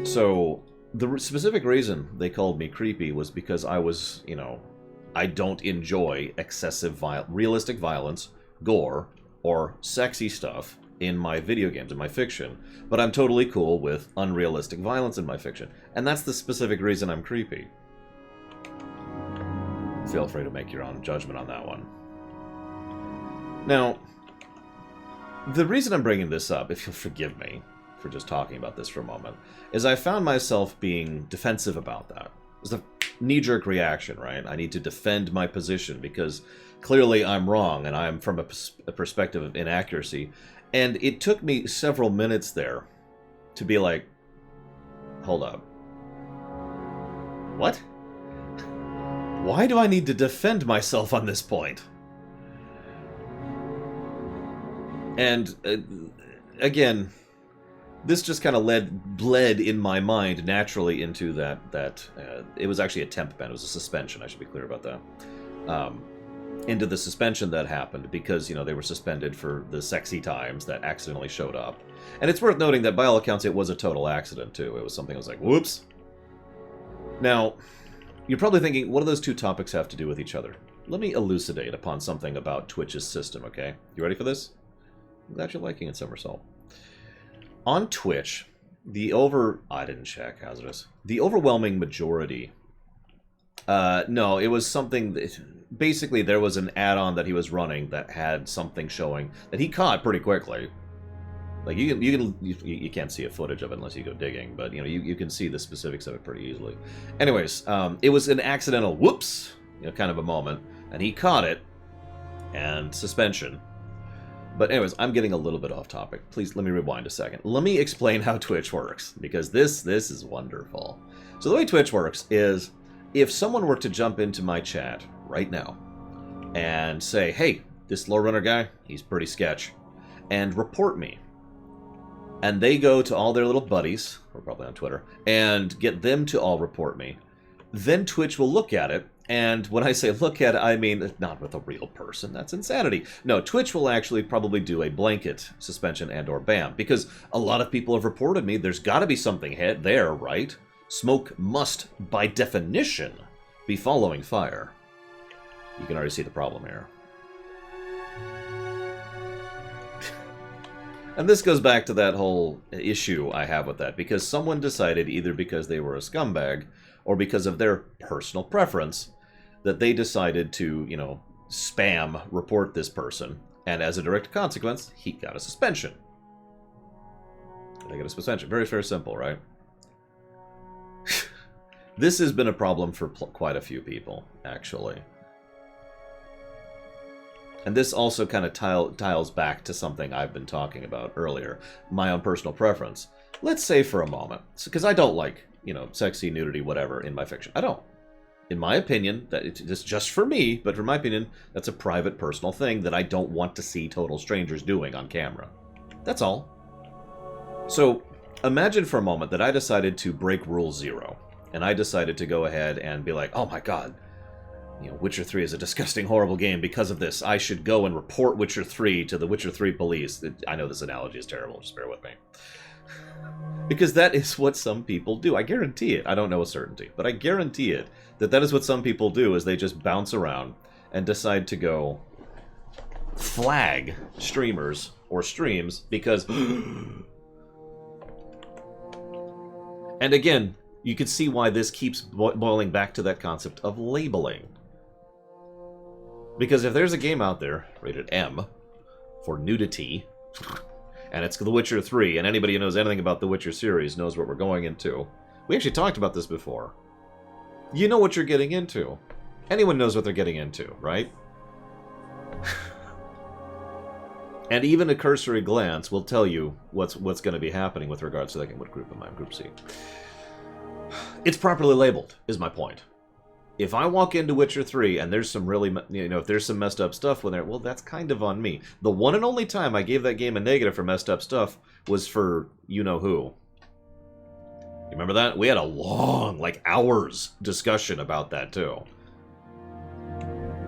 So, the specific reason they called me creepy was because I was, you know, I don't enjoy excessive realistic violence, gore, or sexy stuff in my video games, in my fiction, but I'm totally cool with unrealistic violence in my fiction. And that's the specific reason I'm creepy. Feel free to make your own judgment on that one. Now, the reason I'm bringing this up, if you'll forgive me for just talking about this for a moment, is I found myself being defensive about that. It was a knee-jerk reaction, right? I need to defend my position because clearly I'm wrong and I'm from a perspective of inaccuracy. And it took me several minutes there to be like, hold up. What? Why do I need to defend myself on this point? And, again, this just kind of bled in my mind naturally into that it was actually a temp ban. It was a suspension, I should be clear about that. Into the suspension that happened because, you know, they were suspended for the sexy times that accidentally showed up. And it's worth noting that by all accounts it was a total accident, too. It was something I was like, whoops. Now, you're probably thinking, what do those two topics have to do with each other? Let me elucidate upon something about Twitch's system, okay? You ready for this? I'm glad you're liking it, Somersault. On Twitch, I didn't check, hazardous. The overwhelming majority... no, it was something... Basically, there was an add-on that he was running that had something showing that he caught pretty quickly. Like, you can't see a footage of it unless you go digging, but, you know, you can see the specifics of it pretty easily. Anyways, it was an accidental whoops, you know, kind of a moment, and he caught it, and suspension. But anyways, I'm getting a little bit off topic. Please, let me rewind a second. Let me explain how Twitch works, because this is wonderful. So the way Twitch works is, if someone were to jump into my chat right now and say, hey, this Lore Runner guy, he's pretty sketch, and report me, and they go to all their little buddies, or probably on Twitter, and get them to all report me, then Twitch will look at it, and when I say look at it, I mean not with a real person. That's insanity. No, Twitch will actually probably do a blanket suspension and or ban, because a lot of people have reported me. There's got to be something there, right? Smoke must, by definition, be following fire. You can already see the problem here. And this goes back to that whole issue I have with that, because someone decided, either because they were a scumbag or because of their personal preference, that they decided to, you know, spam report this person, and as a direct consequence, he got a suspension. They got a suspension. Very, very simple, right? This has been a problem for quite a few people, actually. And this also kind of tiles back to something I've been talking about earlier, my own personal preference. Let's say for a moment, because I don't like, you know, sexy, nudity, whatever, in my fiction. I don't. In my opinion, that it's just for me, but for my opinion, that's a private, personal thing that I don't want to see total strangers doing on camera. That's all. So, imagine for a moment that I decided to break Rule 0, and I decided to go ahead and be like, oh my god, you know, Witcher 3 is a disgusting, horrible game because of this. I should go and report Witcher 3 to the Witcher 3 police. I know this analogy is terrible, just bear with me. Because that is what some people do. I guarantee it. I don't know with certainty, but I guarantee it that is what some people do, is they just bounce around and decide to go flag streamers or streams because... And again, you can see why this keeps boiling back to that concept of labeling. Because if there's a game out there, rated M, for nudity, and it's The Witcher 3, and anybody who knows anything about the Witcher series knows what we're going into. We actually talked about this before. You know what you're getting into. Anyone knows what they're getting into, right? And even a cursory glance will tell you what's going to be happening with regards to that game. What group am I in? Group C. It's properly labeled, is my point. If I walk into Witcher 3 and there's some really, you know, if there's some messed up stuff in there, well, that's kind of on me. The one and only time I gave that game a negative for messed up stuff was for you-know-who. You remember that? We had a long, like, hours discussion about that, too.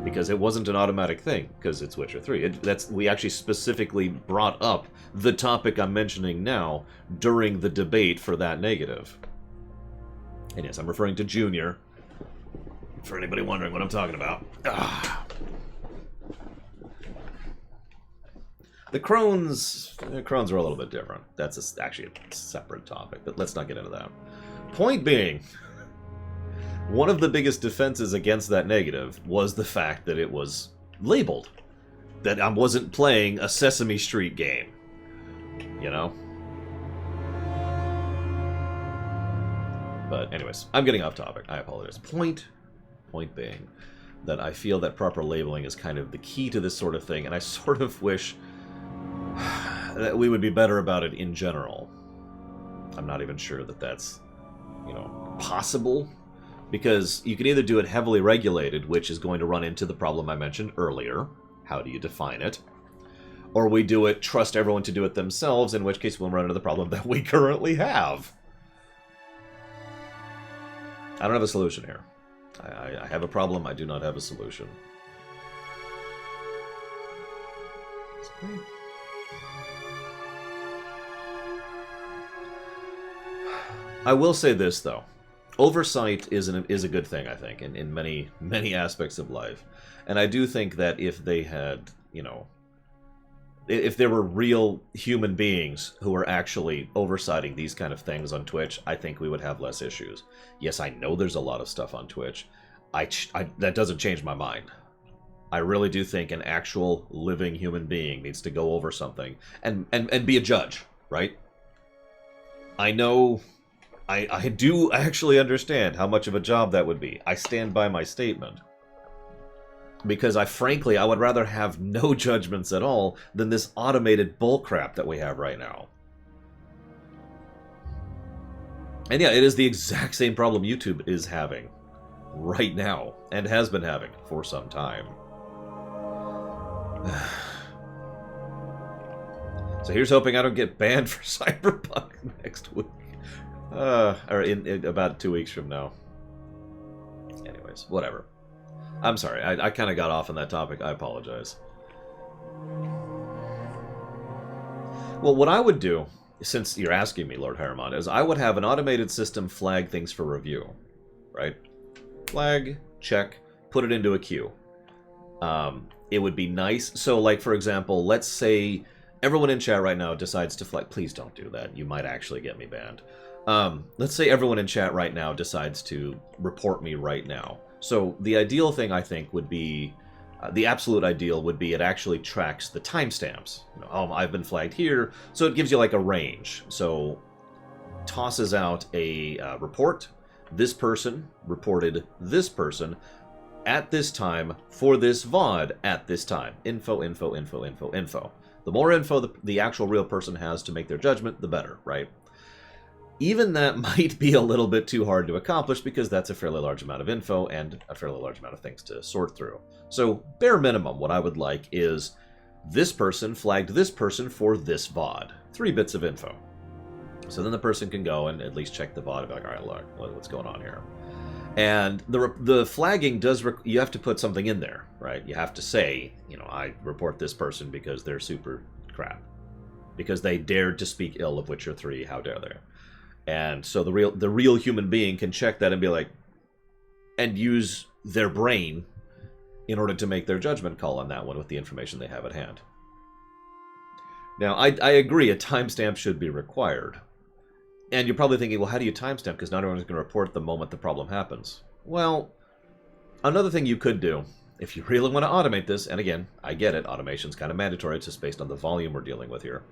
Because it wasn't an automatic thing, because it's Witcher 3. We actually specifically brought up the topic I'm mentioning now during the debate for that negative. And yes, I'm referring to Junior, for anybody wondering what I'm talking about. The Crones are a little bit different. That's actually a separate topic, but let's not get into that. Point being, one of the biggest defenses against that negative was the fact that it was labeled. That I wasn't playing a Sesame Street game. You know? But anyways, I'm getting off topic. I apologize. Point being that I feel that proper labeling is kind of the key to this sort of thing, and I sort of wish that we would be better about it in general. I'm not even sure that that's, you know, possible, Because you can either do it heavily regulated, which is going to run into the problem I mentioned earlier. How do you define it? Or we do it, trust everyone to do it themselves, in which case we'll run into the problem that we currently have. I don't have a solution here. I have a problem, I do not have a solution. That's great. I will say this, though. Oversight is a good thing, I think, in many, many aspects of life. And I do think that if they had, you know, if there were real human beings who were actually oversighting these kind of things on Twitch, I think we would have less issues. Yes, I know there's a lot of stuff on Twitch. That doesn't change my mind. I really do think an actual living human being needs to go over something and be a judge, right? I know... I do actually understand how much of a job that would be. I stand by my statement. Because frankly, I would rather have no judgments at all than this automated bullcrap that we have right now. And yeah, it is the exact same problem YouTube is having right now, and has been having for some time. So here's hoping I don't get banned for Cyberpunk next week. Or in about 2 weeks from now. Anyways, whatever. I'm sorry, I kind of got off on that topic. I apologize. Well, what I would do, since you're asking me, Lord Harriman, is I would have an automated system flag things for review. Right? Flag, check, put it into a queue. It would be nice. So, like, for example, let's say everyone in chat right now decides to flag... Please don't do that. You might actually get me banned. Let's say everyone in chat right now decides to report me right now. So the ideal thing, I think, would be, the absolute ideal would be it actually tracks the timestamps. You know, oh, I've been flagged here, so it gives you like a range. So tosses out a report. This person reported this person at this time for this VOD at this time. Info, info, info, info, info. The more info the actual real person has to make their judgment, the better, right? Even that might be a little bit too hard to accomplish because that's a fairly large amount of info and a fairly large amount of things to sort through. So, bare minimum, what I would like is this person flagged this person for this VOD. 3 bits of info. So then the person can go and at least check the VOD and be like, alright, look, what's going on here? And the flagging does, you have to put something in there, right? You have to say, you know, I report this person because they're super crap. Because they dared to speak ill of Witcher 3, how dare they? And so the real human being can check that and be like, and use their brain in order to make their judgment call on that one with the information they have at hand. Now, I agree, a timestamp should be required. And you're probably thinking, well, how do you timestamp? Because not everyone's going to report the moment the problem happens. Well, another thing you could do, if you really want to automate this, and again, I get it, automation's kind of mandatory, it's just based on the volume we're dealing with here.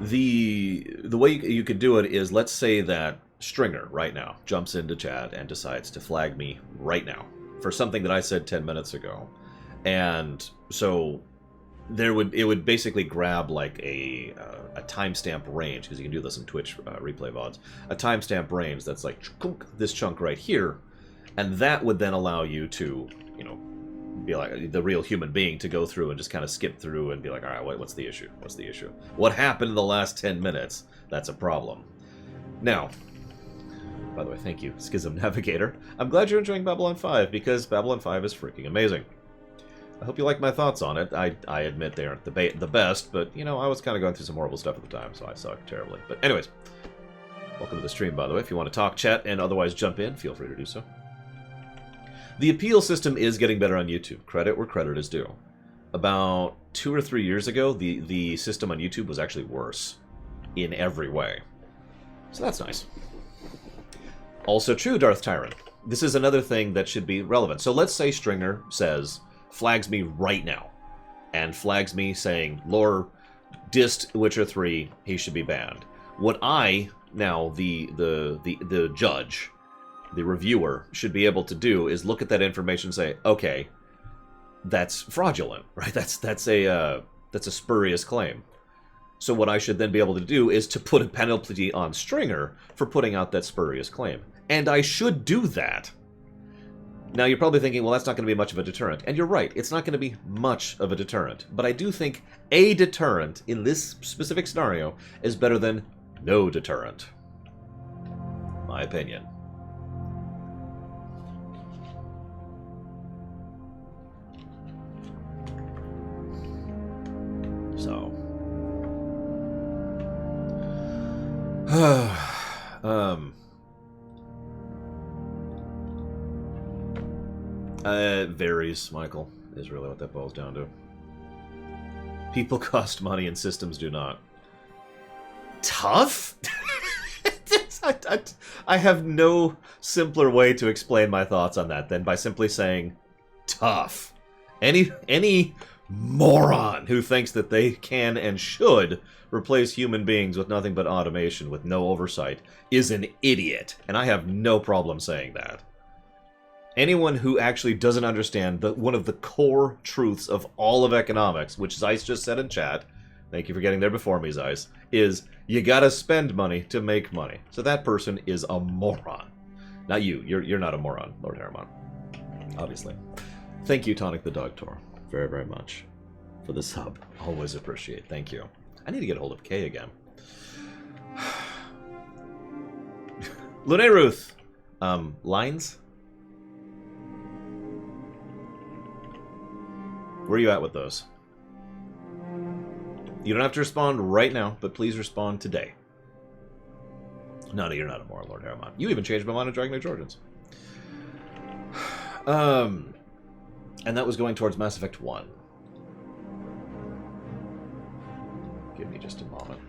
The way you could do it is, let's say that Stringer, right now, jumps into chat and decides to flag me right now for something that I said 10 minutes ago. And so it would basically grab like a timestamp range, because you can do this in Twitch replay VODs, a timestamp range that's like this chunk right here, and that would then allow you to, you know, be like the real human being to go through and just kind of skip through and be like, all right, what's the issue? What's the issue? What happened in the last 10 minutes? That's a problem. Now, by the way, thank you, Schism Navigator. I'm glad you're enjoying Babylon 5, because Babylon 5 is freaking amazing. I hope you like my thoughts on it. I admit they aren't the best, but, you know, I was kind of going through some horrible stuff at the time, so I sucked terribly. But anyways, welcome to the stream, by the way. If you want to talk, chat, and otherwise jump in, feel free to do so. The appeal system is getting better on YouTube. Credit where credit is due. About 2 or 3 years ago, the system on YouTube was actually worse in every way. So that's nice. Also true, Darth Tyrant. This is another thing that should be relevant. So let's say Stringer flags me right now, and flags me saying, Lore dissed Witcher 3, he should be banned. What I, now, the judge, the reviewer, should be able to do is look at that information and say, okay, that's fraudulent, right? That's a spurious claim. So what I should then be able to do is to put a penalty on Stringer for putting out that spurious claim. And I should do that. Now, you're probably thinking, well, that's not going to be much of a deterrent. And you're right, it's not going to be much of a deterrent. But I do think a deterrent in this specific scenario is better than no deterrent. My opinion. So. It varies, Michael, is really what that boils down to. People cost money and systems do not. Tough? I have no simpler way to explain my thoughts on that than by simply saying tough. Any moron who thinks that they can and should replace human beings with nothing but automation with no oversight is an idiot, and I have no problem saying that. Anyone who actually doesn't understand one of the core truths of all of economics, which Zeiss just said in chat, thank you for getting there before me, Zeiss, is you gotta spend money to make money. So that person is a moron. Not you. You're not a moron, Lord Harriman. Obviously. Thank you, Tonic the Dog Tour, very, very much for the sub. Always appreciate. Thank you. I need to get a hold of Kay again. Lune Ruth. Lines? Where are you at with those? You don't have to respond right now, but please respond today. No, you're not a moron, Lord Harriman. You even changed my mind on Dragon Age Origins. And that was going towards Mass Effect 1. Give me just a moment.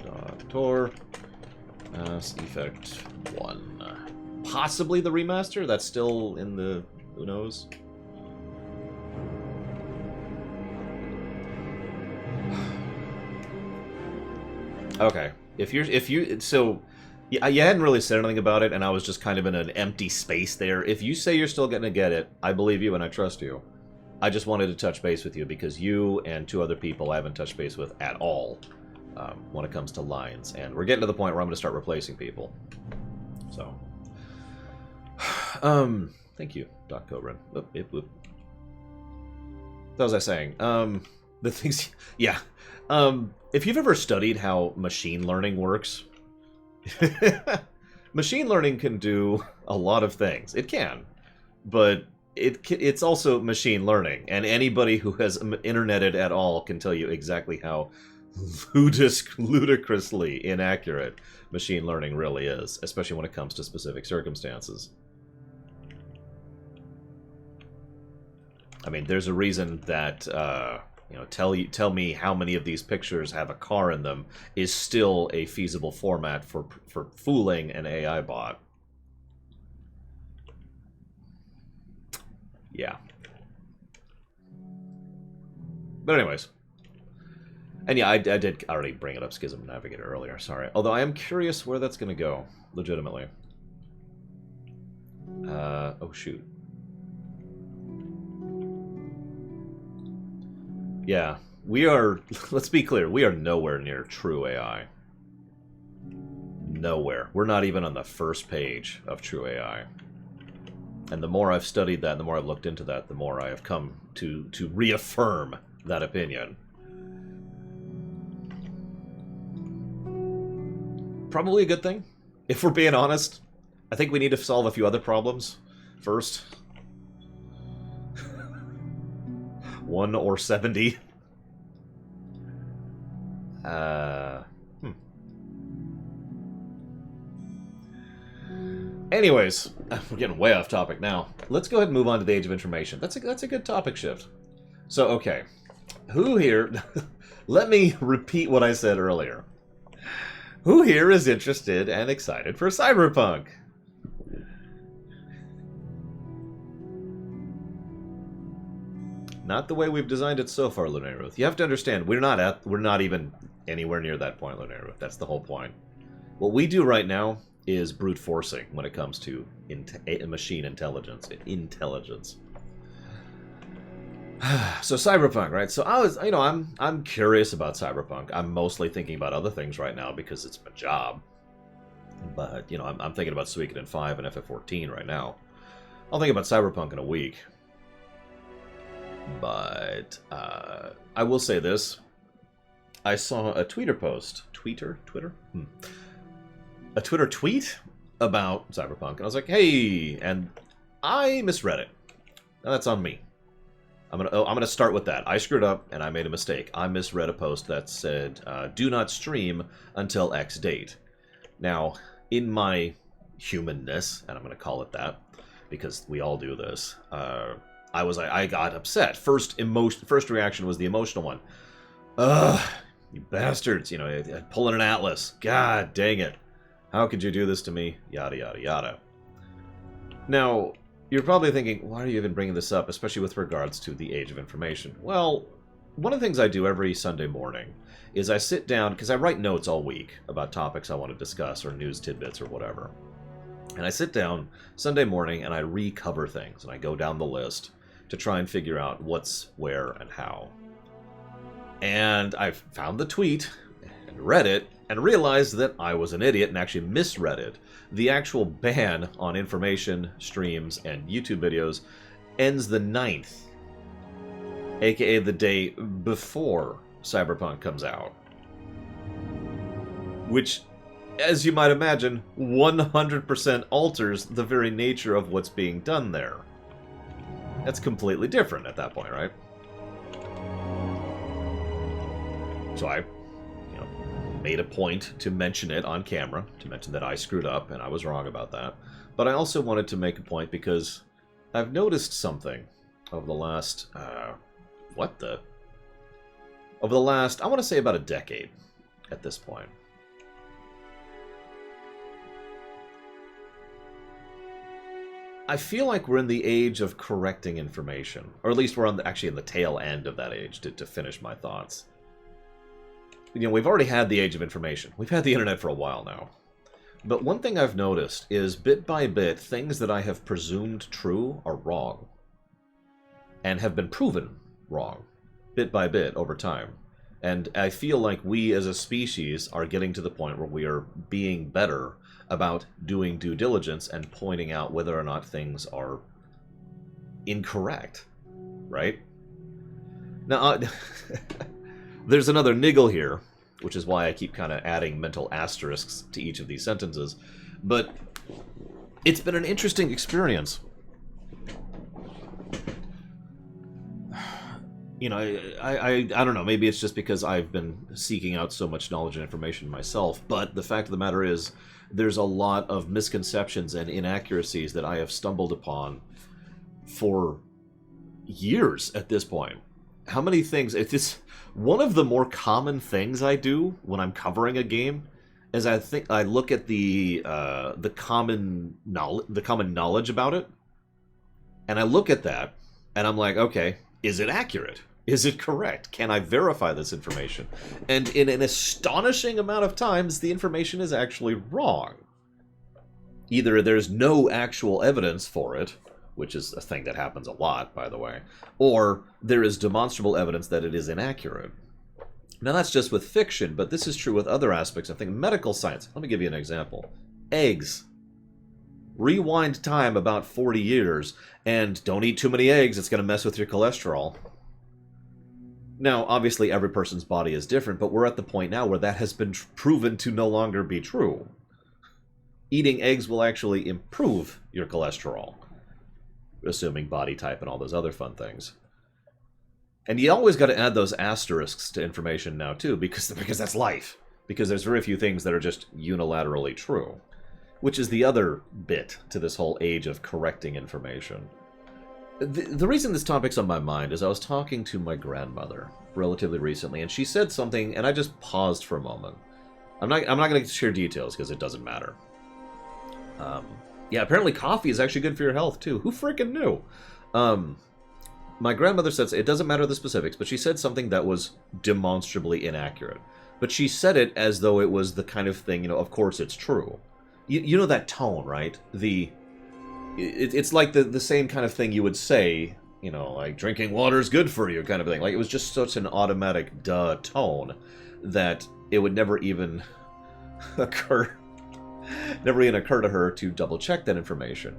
Doctor. Mass Effect 1. Possibly the remaster? That's still in the... who knows? Okay. So you hadn't really said anything about it, and I was just kind of in an empty space there. If you say you're still going to get it, I believe you and I trust you. I just wanted to touch base with you because you and two other people I haven't touched base with at all when it comes to lines, and we're getting to the point where I'm going to start replacing people. So, thank you, Doc Cobrin. What was I saying? The things, yeah. If you've ever studied how machine learning works, machine learning can do a lot of things. It can, but it's also machine learning, and anybody who has interneted at all can tell you exactly how ludicrously inaccurate machine learning really is, especially when it comes to specific circumstances. I mean, there's a reason that tell me how many of these pictures have a car in them is still a feasible format for fooling an AI bot. Yeah. But anyways. And yeah, I did already bring it up, Schism Navigator, earlier, sorry. Although I am curious where that's going to go, legitimately. Oh shoot. Yeah, we are, let's be clear, we are nowhere near true AI. Nowhere. We're not even on the first page of true AI. And the more I've studied that, the more I've looked into that, the more I have come to reaffirm that opinion. Probably a good thing, if we're being honest. I think we need to solve a few other problems first. 1 or 70. Anyways, we're getting way off topic now. Let's go ahead and move on to the Age of Information. That's a good topic shift. So, okay. Who here... Let me repeat what I said earlier. Who here is interested and excited for Cyberpunk? Not the way we've designed it so far, Lunar Ruth. You have to understand, we're not even anywhere near that point, Lunar Ruth. That's the whole point. What we do right now is brute forcing when it comes to machine intelligence. So Cyberpunk, right? So I was, I'm curious about Cyberpunk. I'm mostly thinking about other things right now because it's my job. But, you know, I'm thinking about Suikoden 5 and FF14 right now. I'll think about Cyberpunk in a week. But, I will say this. I saw a Twitter post. Twitter? A Twitter tweet about Cyberpunk. And I was like, hey! And I misread it. Now that's on me. I'm gonna start with that. I screwed up and I made a mistake. I misread a post that said, do not stream until X date. Now, in my humanness, and I'm gonna call it that, because we all do this, I got upset. First reaction was the emotional one. Ugh, you bastards, you know, pulling an Atlas. God dang it. How could you do this to me? Yada, yada, yada. Now, you're probably thinking, why are you even bringing this up, especially with regards to the age of information? Well, one of the things I do every Sunday morning is I sit down, because I write notes all week about topics I want to discuss, or news tidbits, or whatever. And I sit down Sunday morning and I recover things, and I go down the list to try and figure out what's where and how. And I found the tweet, and read it, and realized that I was an idiot and actually misread it. The actual ban on information, streams, and YouTube videos ends the 9th, aka the day before Cyberpunk comes out. Which, as you might imagine, 100% alters the very nature of what's being done there. That's completely different at that point, right? So I made a point to mention it on camera, to mention that I screwed up and I was wrong about that. But I also wanted to make a point because I've noticed something over the last, over the last, I want to say about a decade at this point. I feel like we're in the age of correcting information, or at least we're actually in the tail end of that age, to finish my thoughts. You know, we've already had the age of information. We've had the internet for a while now. But one thing I've noticed is, bit by bit, things that I have presumed true are wrong. And have been proven wrong, bit by bit, over time. And I feel like we as a species are getting to the point where we are being better about doing due diligence and pointing out whether or not things are incorrect. Right? Now, there's another niggle here, which is why I keep kind of adding mental asterisks to each of these sentences. But it's been an interesting experience. You know, I don't know, maybe it's just because I've been seeking out so much knowledge and information myself, but the fact of the matter is, there's a lot of misconceptions and inaccuracies that I have stumbled upon for years at this point. How many things... It's one of the more common things I do when I'm covering a game is I look at the common knowledge about it, and I look at that, and I'm like, okay, is it accurate? Is it correct? Can I verify this information? And in an astonishing amount of times, the information is actually wrong. Either there's no actual evidence for it, which is a thing that happens a lot, by the way, or there is demonstrable evidence that it is inaccurate. Now, that's just with fiction, but this is true with other aspects of things. Medical science. Let me give you an example. Eggs. Rewind time about 40 years, and don't eat too many eggs, it's going to mess with your cholesterol. Now, obviously, every person's body is different, but we're at the point now where that has been proven to no longer be true. Eating eggs will actually improve your cholesterol, assuming body type and all those other fun things. And you always got to add those asterisks to information now, too, because that's life. Because there's very few things that are just unilaterally true. Which is the other bit to this whole age of correcting information. The reason this topic's on my mind is I was talking to my grandmother relatively recently, and she said something, and I just paused for a moment. I'm not going to share details, because it doesn't matter. Yeah, apparently coffee is actually good for your health, too. Who freaking knew? My grandmother said, it doesn't matter the specifics, but she said something that was demonstrably inaccurate. But she said it as though it was the kind of thing, of course it's true. You know that tone, right? It's like the same kind of thing you would say, like drinking water is good for you kind of thing. Like, it was just such an automatic duh tone that it would never even occur Never even occurred to her to double-check that information.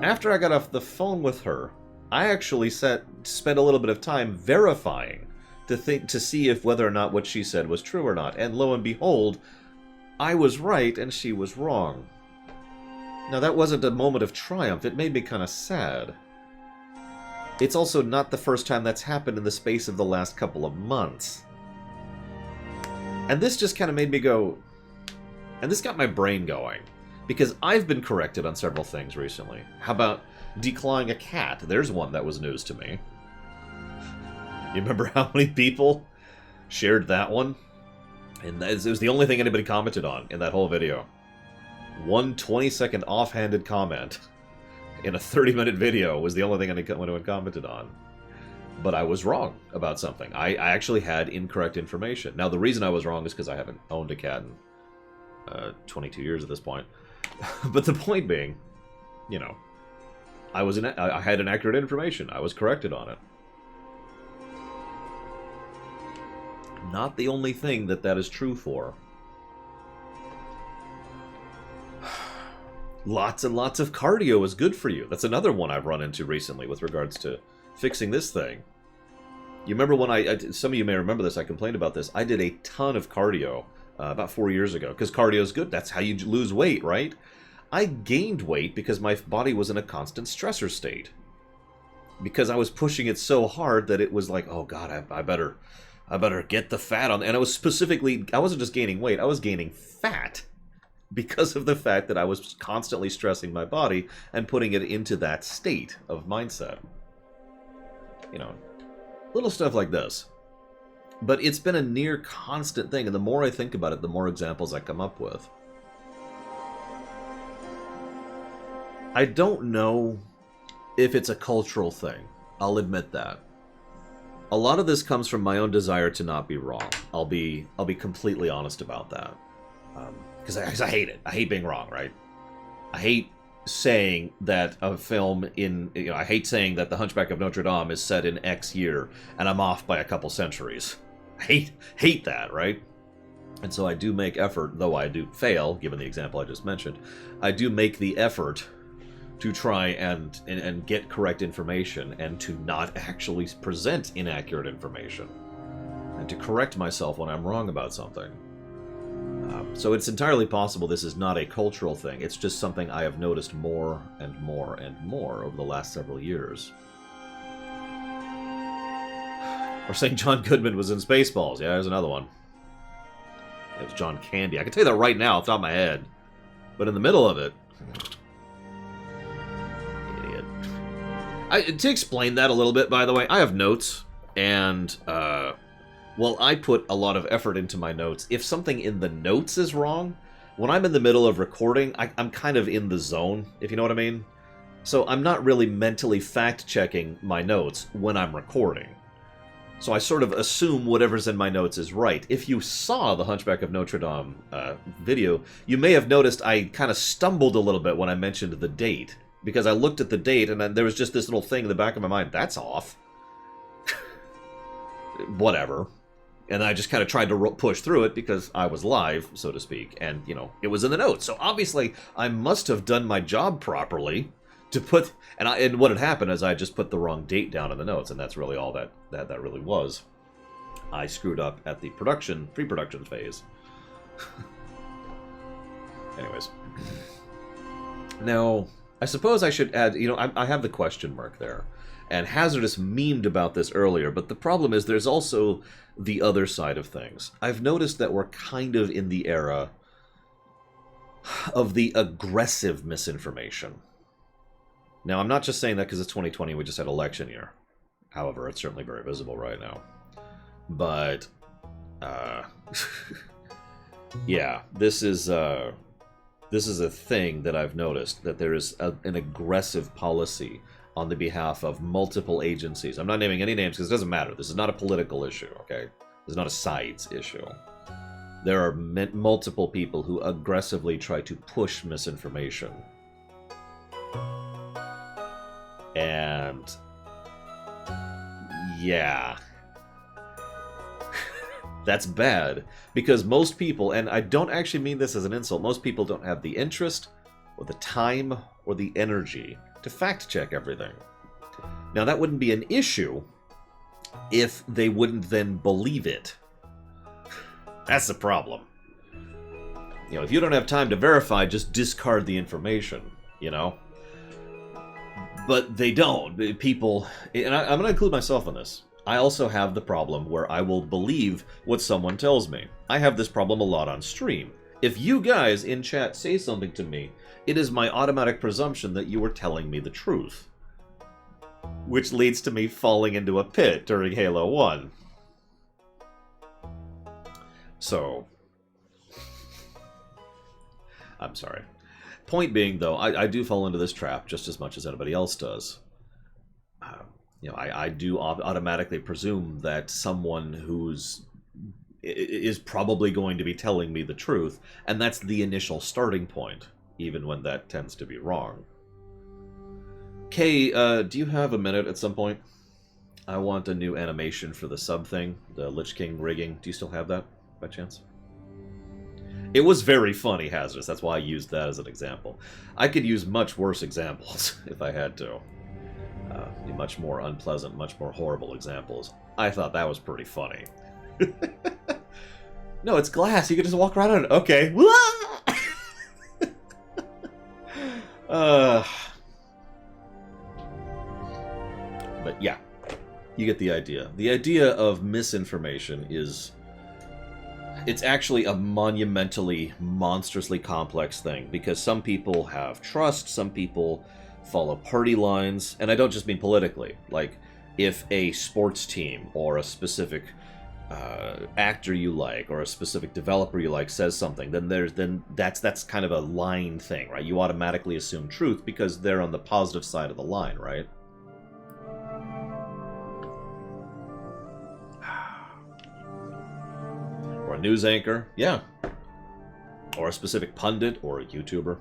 After I got off the phone with her, I actually spent a little bit of time verifying to see if whether or not what she said was true or not. And lo and behold, I was right and she was wrong. Now that wasn't a moment of triumph, it made me kind of sad. It's also not the first time that's happened in the space of the last couple of months. And this just kind of made me go... And this got my brain going. Because I've been corrected on several things recently. How about declawing a cat? There's one that was news to me. You remember how many people shared that one? And it was the only thing anybody commented on in that whole video. One 20-second offhanded comment in a 30-minute video was the only thing anyone commented on. But I was wrong about something. I actually had incorrect information. Now, the reason I was wrong is because I haven't owned a cat in 22 years at this point. But the point being, you know, I had inaccurate information. I was corrected on it. Not the only thing that is true for. Lots and lots of cardio is good for you. That's another one I've run into recently with regards to fixing this thing. You remember when some of you may remember this, I complained about this. I did a ton of cardio about 4 years ago, because cardio is good. That's how you lose weight, right? I gained weight because my body was in a constant stressor state. Because I was pushing it so hard that it was like, oh god, I better get the fat on. And I was specifically, I wasn't just gaining weight, I was gaining fat. Because of the fact that I was constantly stressing my body and putting it into that state of mindset. You know, little stuff like this. But it's been a near constant thing, and the more I think about it, the more examples I come up with. I don't know if it's a cultural thing. I'll admit that. A lot of this comes from my own desire to not be wrong. I'll be completely honest about that. Because I hate it. I hate being wrong, right? I hate saying that a film I hate saying that The Hunchback of Notre Dame is set in X year, and I'm off by a couple centuries. I hate that, right? And so I do make effort, though I do fail, given the example I just mentioned, I do make the effort to try and get correct information, and to not actually present inaccurate information, and to correct myself when I'm wrong about something. So it's entirely possible this is not a cultural thing. It's just something I have noticed more and more and more over the last several years. Or saying John Goodman was in Spaceballs. Yeah, there's another one. It was John Candy. I can tell you that right now off the top of my head. But in the middle of it... Idiot. To explain that a little bit, by the way, I have notes, and... well, I put a lot of effort into my notes. If something in the notes is wrong, when I'm in the middle of recording, I'm kind of in the zone, if you know what I mean. So I'm not really mentally fact-checking my notes when I'm recording. So I sort of assume whatever's in my notes is right. If you saw the Hunchback of Notre Dame video, you may have noticed I kind of stumbled a little bit when I mentioned the date. Because I looked at the date, and then there was just this little thing in the back of my mind, that's off. Whatever. And I just kind of tried to push through it because I was live, so to speak. And, you know, it was in the notes. So obviously, I must have done my job properly to put... And what had happened is I just put the wrong date down in the notes. And that's really all that really was. I screwed up at the pre-production phase. Anyways. Now, I suppose I should add... You know, I have the question mark there. And Hazardous memed about this earlier, but the problem is there's also the other side of things. I've noticed that we're kind of in the era of the aggressive misinformation. Now, I'm not just saying that because it's 2020 and we just had election year. However, it's certainly very visible right now. But, yeah, this is a thing that I've noticed, that there is an aggressive policy on the behalf of multiple agencies. I'm not naming any names because it doesn't matter. This is not a political issue, okay? This is not a sides issue. There are multiple people who aggressively try to push misinformation. And... yeah. That's bad, because most people, and I don't actually mean this as an insult, most people don't have the interest, or the time, or the energy to fact-check everything. Now, that wouldn't be an issue if they wouldn't then believe it. That's the problem. You know, if you don't have time to verify, just discard the information, you know? But they don't. People, and I'm going to include myself in this. I also have the problem where I will believe what someone tells me. I have this problem a lot on stream. If you guys in chat say something to me, it is my automatic presumption that you are telling me the truth. Which leads to me falling into a pit during Halo 1. So, I'm sorry. Point being, though, I do fall into this trap just as much as anybody else does. You know, I do automatically presume that someone is probably going to be telling me the truth, and that's the initial starting point, even when that tends to be wrong. Kay, do you have a minute at some point? I want a new animation for the sub thing, the Lich King rigging. Do you still have that, by chance? It was very funny, Hazardous. That's why I used that as an example. I could use much worse examples if I had to. Much more unpleasant, much more horrible examples. I thought that was pretty funny. No, it's glass. You can just walk right on it. Okay. But yeah, you get the idea. The idea of misinformation is... It's actually a monumentally, monstrously complex thing, because some people have trust, some people follow party lines, and I don't just mean politically. Like, if a sports team or a specific actor you like or a specific developer you like says something, then that's kind of a line thing, right? You automatically assume truth because they're on the positive side of the line, right? Or a news anchor, yeah. Or a specific pundit or a YouTuber.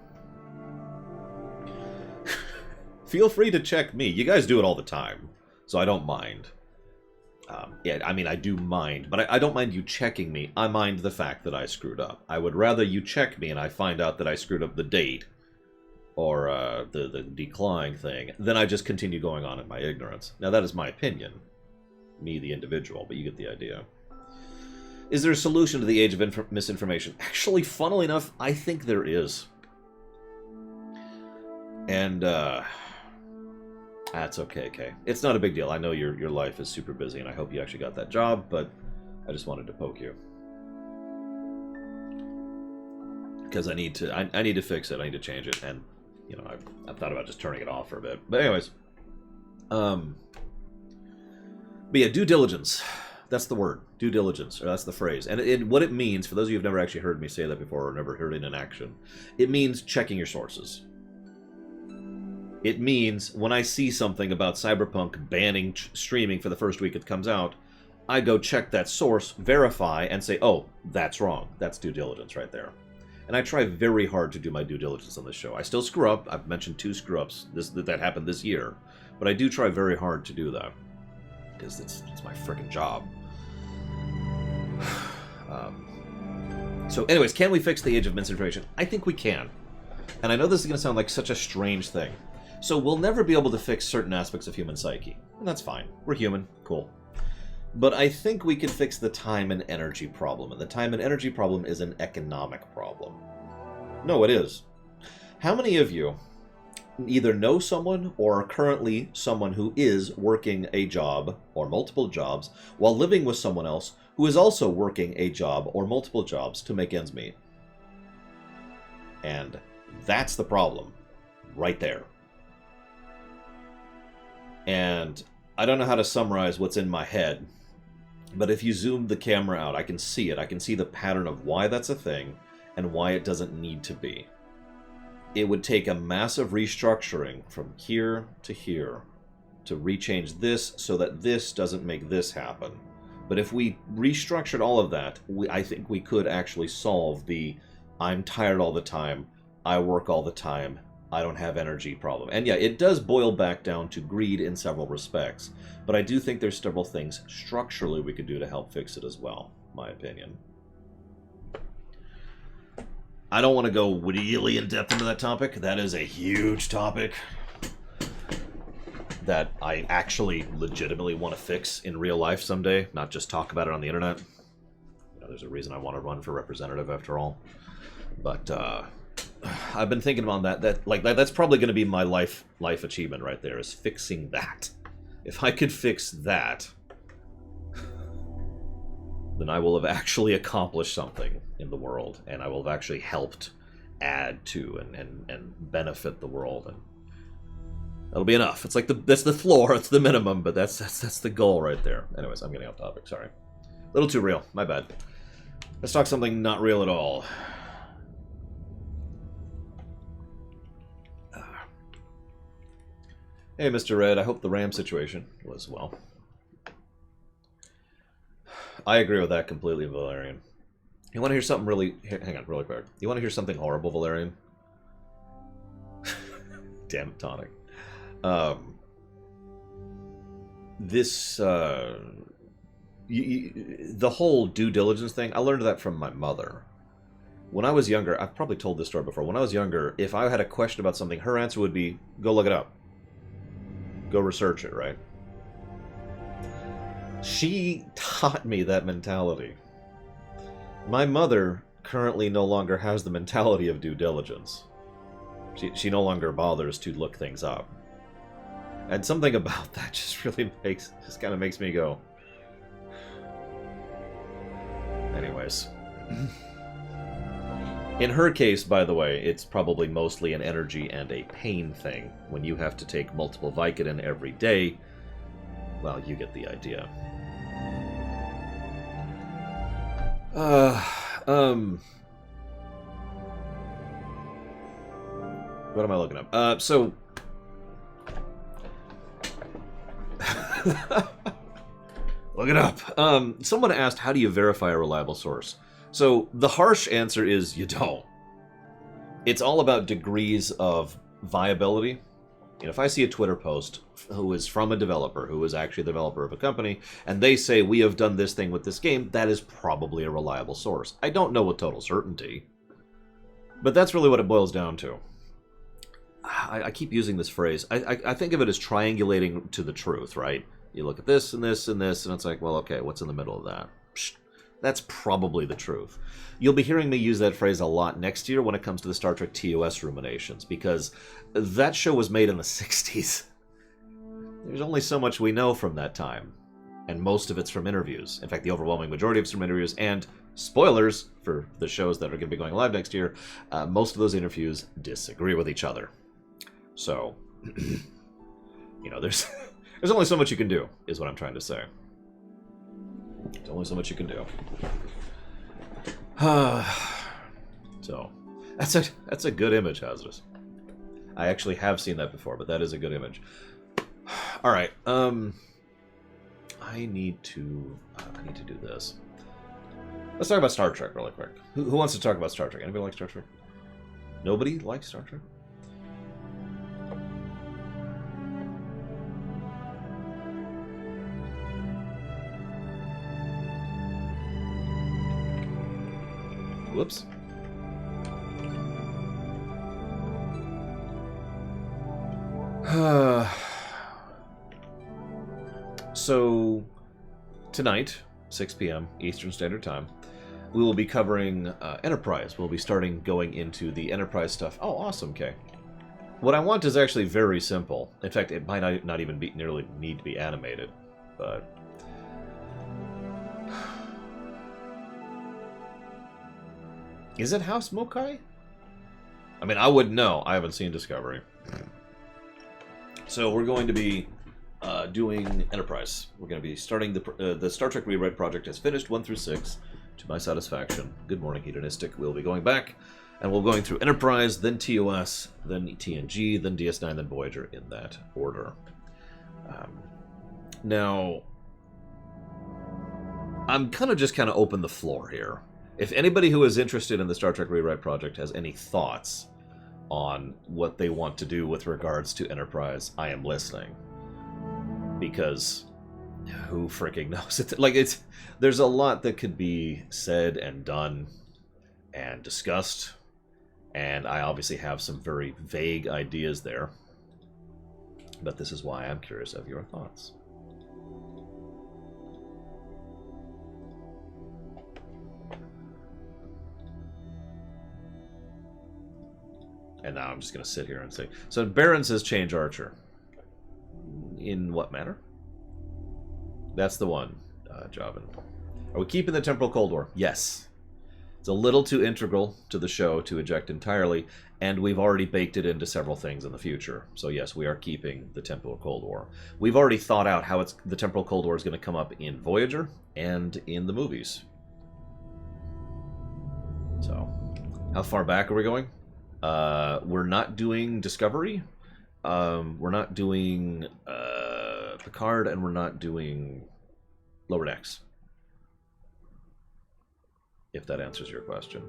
Feel free to check me. You guys do it all the time, so I don't mind. Yeah, I mean, I do mind, but I don't mind you checking me. I mind the fact that I screwed up. I would rather you check me and I find out that I screwed up the date or the decline thing than I just continue going on in my ignorance. Now, that is my opinion. Me, the individual, but you get the idea. Is there a solution to the age of misinformation? Actually, funnily enough, I think there is. And, that's okay, Kay. It's not a big deal. I know your life is super busy, and I hope you actually got that job, but I just wanted to poke you. Because I need to fix it. I need to change it, and, you know, I've thought about just turning it off for a bit. But anyways. But yeah, due diligence. That's the word. Due diligence, or that's the phrase. And what it means, for those of you who've never actually heard me say that before or never heard it in action, it means checking your sources. It means when I see something about Cyberpunk banning streaming for the first week it comes out, I go check that source, verify, and say, oh, that's wrong. That's due diligence right there. And I try very hard to do my due diligence on this show. I still screw up. I've mentioned 2 screw-ups that happened this year. But I do try very hard to do that. Because it's my freaking job. So anyways, can we fix the age of misinformation? I think we can. And I know this is going to sound like such a strange thing. So we'll never be able to fix certain aspects of human psyche. And that's fine. We're human. Cool. But I think we can fix the time and energy problem. And the time and energy problem is an economic problem. No, it is. How many of you either know someone or are currently someone who is working a job or multiple jobs while living with someone else who is also working a job or multiple jobs to make ends meet? And that's the problem right there. And I don't know how to summarize what's in my head, but if you zoom the camera out, I can see it. I can see the pattern of why that's a thing and why it doesn't need to be. It would take a massive restructuring from here to rechange this so that this doesn't make this happen. But if we restructured all of that, I think we could actually solve the I'm tired all the time, I work all the time, I don't have energy problem. And yeah, it does boil back down to greed in several respects. But I do think there's several things structurally we could do to help fix it as well. my opinion. I don't want to go really in-depth into that topic. That is a huge topic that I actually legitimately want to fix in real life someday, not just talk about it on the internet. You know, there's a reason I want to run for representative after all. But I've been thinking about that. That's probably going to be my life achievement right there, is fixing that. If I could fix that, then I will have actually accomplished something in the world, and I will have actually helped add to and benefit the world, and that'll be enough. It's like that's the floor, it's the minimum, but that's the goal right there. Anyways, I'm getting off topic. Sorry, a little too real. My bad. Let's talk something not real at all. Hey, Mr. Red. I hope the RAM situation was well. I agree with that completely, Valerian. You want to hear something really... Hang on, really quick. You want to hear something horrible, Valerian? Damn it, Tonic. The whole due diligence thing, I learned that from my mother. When I was younger, I've probably told this story before. When I was younger, if I had a question about something, her answer would be, go look it up. Go research it, right? She taught me that mentality. My mother currently no longer has the mentality of due diligence. She no longer bothers to look things up. And something about that just really kind of makes me go. Anyways. In her case, by the way, it's probably mostly an energy and a pain thing. When you have to take multiple Vicodin every day, well, you get the idea. What am I looking up? So... Look it up. Someone asked, how do you verify a reliable source? So, the harsh answer is, you don't. It's all about degrees of viability. You know, if I see a Twitter post who is from a developer, who is actually a developer of a company, and they say, we have done this thing with this game, that is probably a reliable source. I don't know with total certainty, but that's really what it boils down to. I keep using this phrase. I think of it as triangulating to the truth, right? You look at this and this and this, and it's like, well, okay, what's in the middle of that? Psh, that's probably the truth. You'll be hearing me use that phrase a lot next year when it comes to the Star Trek TOS ruminations, because that show was made in the 60s. There's only so much we know from that time, and most of it's from interviews. In fact, the overwhelming majority of it's from interviews, and spoilers for the shows that are going to be going live next year, most of those interviews disagree with each other. So, you know, there's only so much you can do, is what I'm trying to say. There's only so much you can do. So, that's a good image, Hazardous. I actually have seen that before, but that is a good image. All right. I need to do this. Let's talk about Star Trek really quick. Who wants to talk about Star Trek? Anybody like Star Trek? Nobody likes Star Trek? Whoops. So, tonight, 6 p.m. Eastern Standard Time, we will be covering Enterprise. We'll be starting going into the Enterprise stuff. Oh, awesome, Kay. What I want is actually very simple. In fact, it might not even nearly need to be animated, but... Is it House Mokai? I mean, I wouldn't know. I haven't seen Discovery. So we're going to be doing Enterprise. We're going to be starting the Star Trek Rewrite project has finished 1 through 6 to my satisfaction. Good morning, Hedonistic. We'll be going back, and we'll be going through Enterprise, then TOS, then TNG, then DS9, then Voyager in that order. Now, I'm kind of open the floor here. If anybody who is interested in the Star Trek Rewrite project has any thoughts on what they want to do with regards to Enterprise, I am listening. Because who freaking knows? There's a lot that could be said and done and discussed, and I obviously have some very vague ideas there. But this is why I'm curious of your thoughts. And now I'm just going to sit here and say... So Baron says change Archer. In what manner? That's the one, Jobin. Are we keeping the Temporal Cold War? Yes. It's a little too integral to the show to eject entirely, and we've already baked it into several things in the future. So yes, we are keeping the Temporal Cold War. We've already thought out how the Temporal Cold War is going to come up in Voyager and in the movies. So, how far back are we going? We're not doing Discovery. We're not doing Picard, and we're not doing Lower Decks. If that answers your question.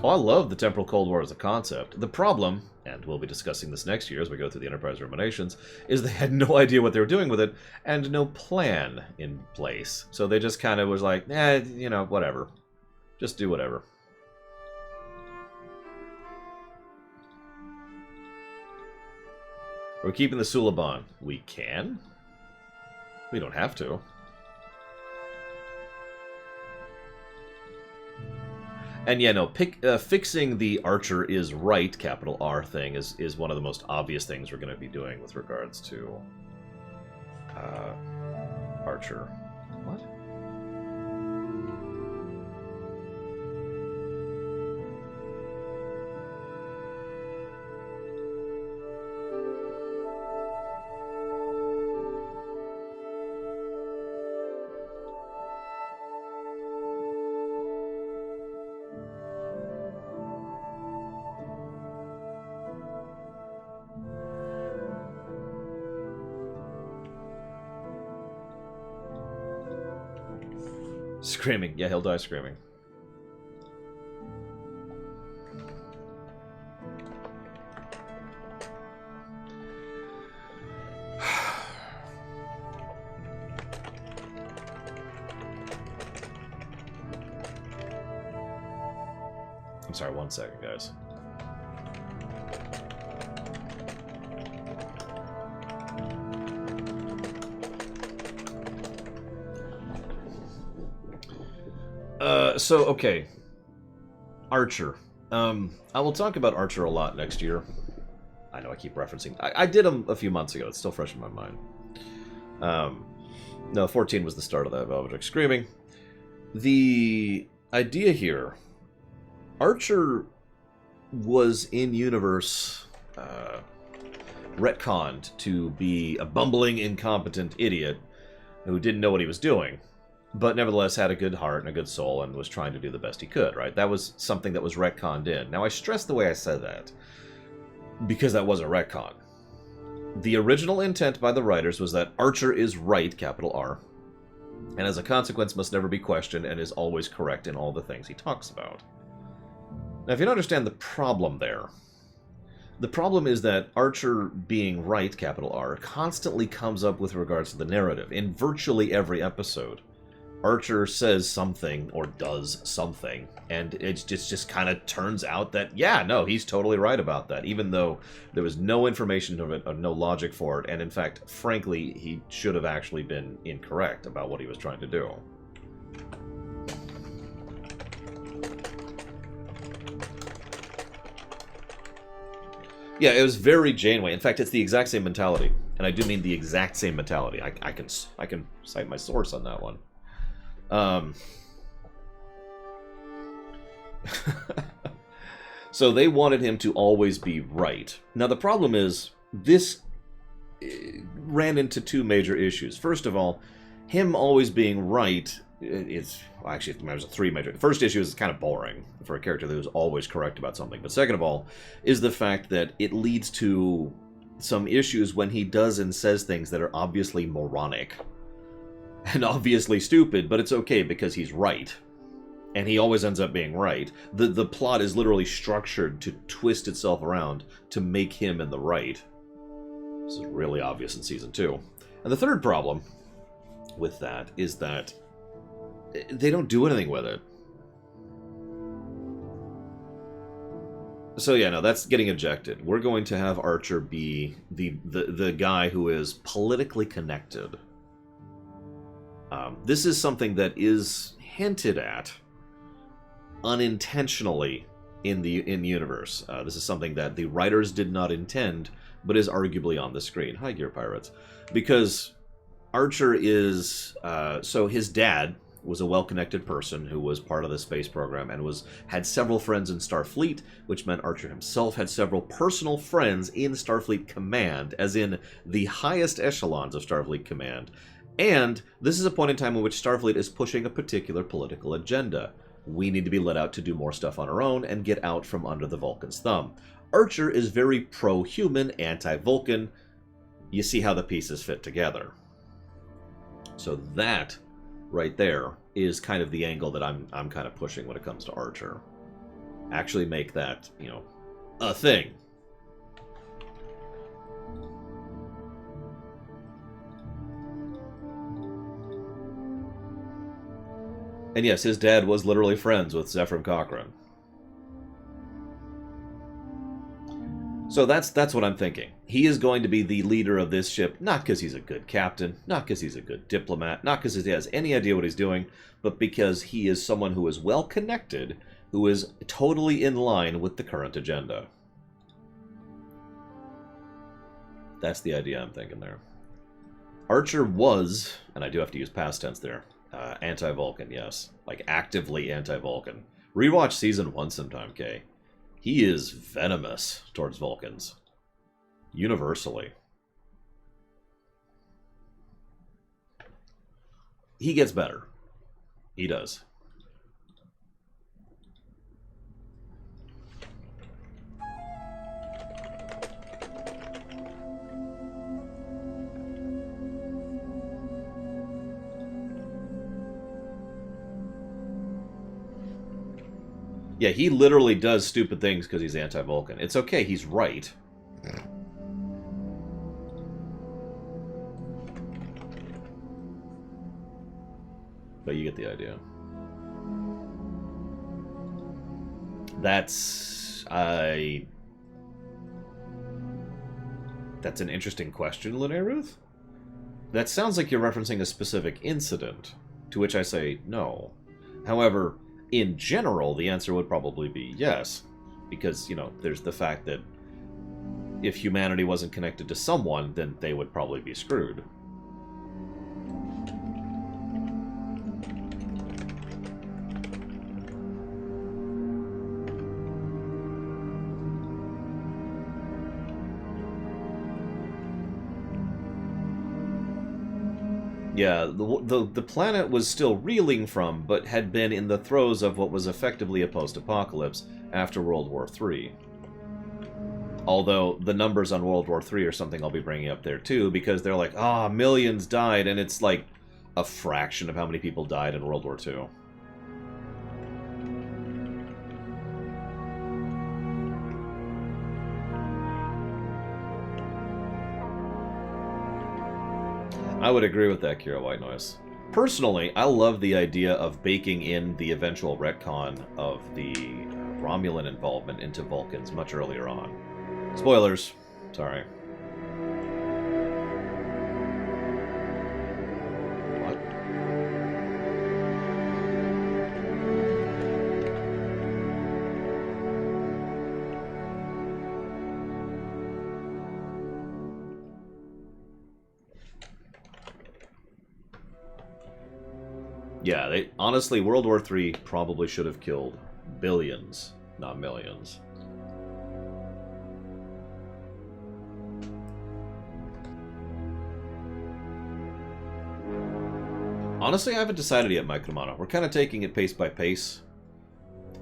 Oh, I love the Temporal Cold War as a concept. The problem, and we'll be discussing this next year as we go through the Enterprise Ruminations, is they had no idea what they were doing with it, and no plan in place. So they just kind of was like, you know, whatever. Just do whatever. Are we keeping the Suliban? We can. We don't have to. And yeah, no, fixing the Archer is right, capital R thing is one of the most obvious things we're going to be doing with regards to Archer. What? Screaming. Yeah, he'll die screaming. I'm sorry, 1 second, guys. Okay. Archer. I will talk about Archer a lot next year. I know I keep referencing... I did him a few months ago. It's still fresh in my mind. No, 14 was the start of that Velvetric Screaming. The idea here... Archer was in-universe retconned to be a bumbling, incompetent idiot who didn't know what he was doing, but nevertheless had a good heart and a good soul and was trying to do the best he could, right? That was something that was retconned in. Now, I stress the way I said that, because that was a retcon. The original intent by the writers was that Archer is right, capital R, and as a consequence must never be questioned and is always correct in all the things he talks about. Now, if you don't understand the problem there, the problem is that Archer being right, capital R, constantly comes up with regards to the narrative. In virtually every episode, Archer says something or does something, and it just kind of turns out that, yeah, no, he's totally right about that, even though there was no information of it, or no logic for it, and in fact, frankly, he should have actually been incorrect about what he was trying to do. Yeah, it was very Janeway. In fact, it's the exact same mentality, and I do mean the exact same mentality. I can cite my source on that one. So they wanted him to always be right. Now the problem is, this ran into two major issues. First of all, him always being right, actually there's three major. The first issue is kind of boring for a character that was always correct about something. But second of all, is the fact that it leads to some issues when he does and says things that are obviously moronic and obviously stupid, but it's okay because he's right. And he always ends up being right. The plot is literally structured to twist itself around to make him in the right. This is really obvious in Season 2. And the third problem with that is that they don't do anything with it. So yeah, no, that's getting ejected. We're going to have Archer be the guy who is politically connected. This is something that is hinted at unintentionally in the universe. This is something that the writers did not intend, but is arguably on the screen. Hi, Gear Pirates. Because Archer is... so his dad was a well-connected person who was part of the space program and had several friends in Starfleet, which meant Archer himself had several personal friends in Starfleet Command, as in the highest echelons of Starfleet Command. And this is a point in time in which Starfleet is pushing a particular political agenda. We need to be let out to do more stuff on our own and get out from under the Vulcan's thumb. Archer is very pro-human, anti-Vulcan. You see how the pieces fit together. So that, right there, is kind of the angle that I'm kind of pushing when it comes to Archer. Actually make that, you know, a thing. And yes, his dad was literally friends with Zefram Cochrane. So that's what I'm thinking. He is going to be the leader of this ship, not because he's a good captain, not because he's a good diplomat, not because he has any idea what he's doing, but because he is someone who is well connected, who is totally in line with the current agenda. That's the idea I'm thinking there. Archer was, and I do have to use past tense there, anti-Vulcan, yes. Like, actively anti-Vulcan. Rewatch Season 1 sometime, Kay. He is venomous towards Vulcans. Universally. He gets better. He does. Yeah, he literally does stupid things because he's anti-Vulcan. It's okay, he's right. But you get the idea. That's an interesting question, Linnea Ruth. That sounds like you're referencing a specific incident, to which I say no. However, in general, the answer would probably be yes. Because, you know, there's the fact that if humanity wasn't connected to someone, then they would probably be screwed. Yeah, the planet was still reeling from, but had been in the throes of what was effectively a post-apocalypse after World War III. Although the numbers on World War III are something I'll be bringing up there too, because they're like, ah, millions died, and it's like a fraction of how many people died in World War II. I would agree with that, Kira White Noise. Personally, I love the idea of baking in the eventual retcon of the Romulan involvement into Vulcans much earlier on. Spoilers. Sorry. What? Yeah, honestly, World War III probably should have killed billions, not millions. Honestly, I haven't decided yet, Mike Romano. We're kind of taking it pace by pace.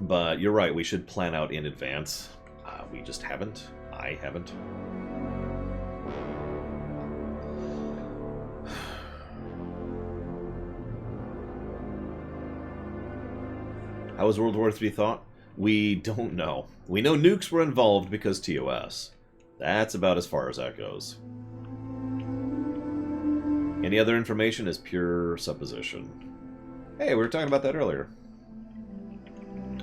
But you're right, we should plan out in advance. We just haven't. I haven't. How was World War III thought? We don't know. We know nukes were involved because TOS. That's about as far as that goes. Any other information is pure supposition. Hey, we were talking about that earlier.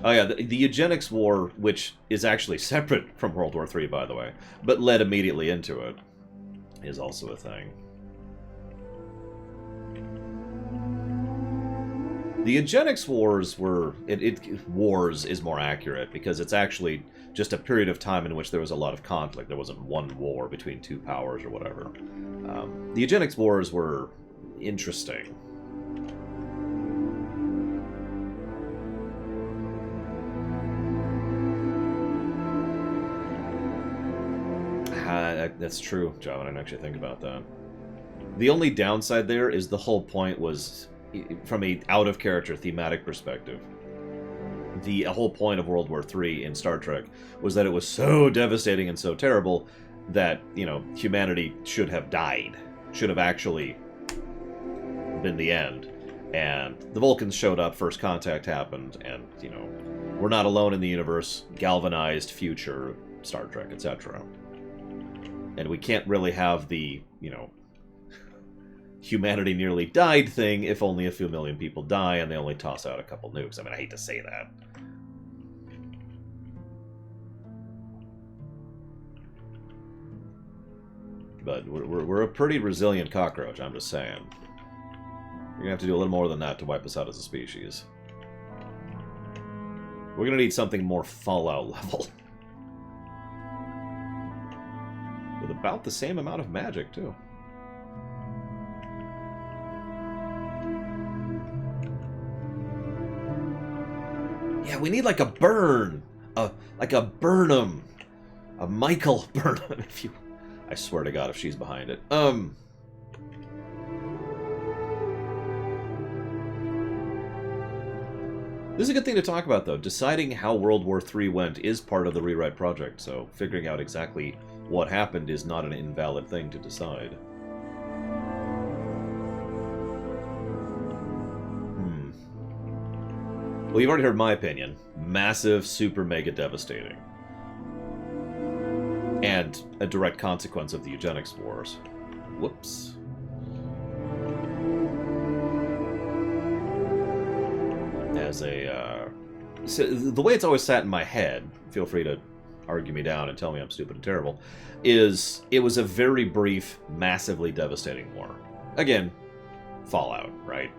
Oh yeah, the eugenics war, which is actually separate from World War III, by the way, but led immediately into it, is also a thing. The eugenics wars were... wars is more accurate, because it's actually just a period of time in which there was a lot of conflict. There wasn't one war between two powers or whatever. The eugenics wars were interesting. That's true, John. I didn't actually think about that. The only downside there is the whole point was, from a out-of-character thematic perspective, the whole point of World War III in Star Trek was that it was so devastating and so terrible that, you know, humanity should have died. Should have actually been the end. And the Vulcans showed up, First Contact happened, and, you know, we're not alone in the universe, galvanized future, Star Trek, etc. And we can't really have the, you know, humanity nearly died thing if only a few million people die and they only toss out a couple nukes. I mean, I hate to say that. But we're a pretty resilient cockroach, I'm just saying. You're gonna have to do a little more than that to wipe us out as a species. We're gonna need something more Fallout level. With about the same amount of magic, too. Yeah, we need like a Burn. Like a Burnham. A Michael Burnham, if you... I swear to God if she's behind it. This is a good thing to talk about, though. Deciding how World War III went is part of the rewrite project, so figuring out exactly what happened is not an invalid thing to decide. Well, you've already heard my opinion. Massive, super mega devastating. And a direct consequence of the eugenics wars. Whoops. As a, so the way it's always sat in my head, feel free to argue me down and tell me I'm stupid and terrible, is it was a very brief, massively devastating war. Again, Fallout, right?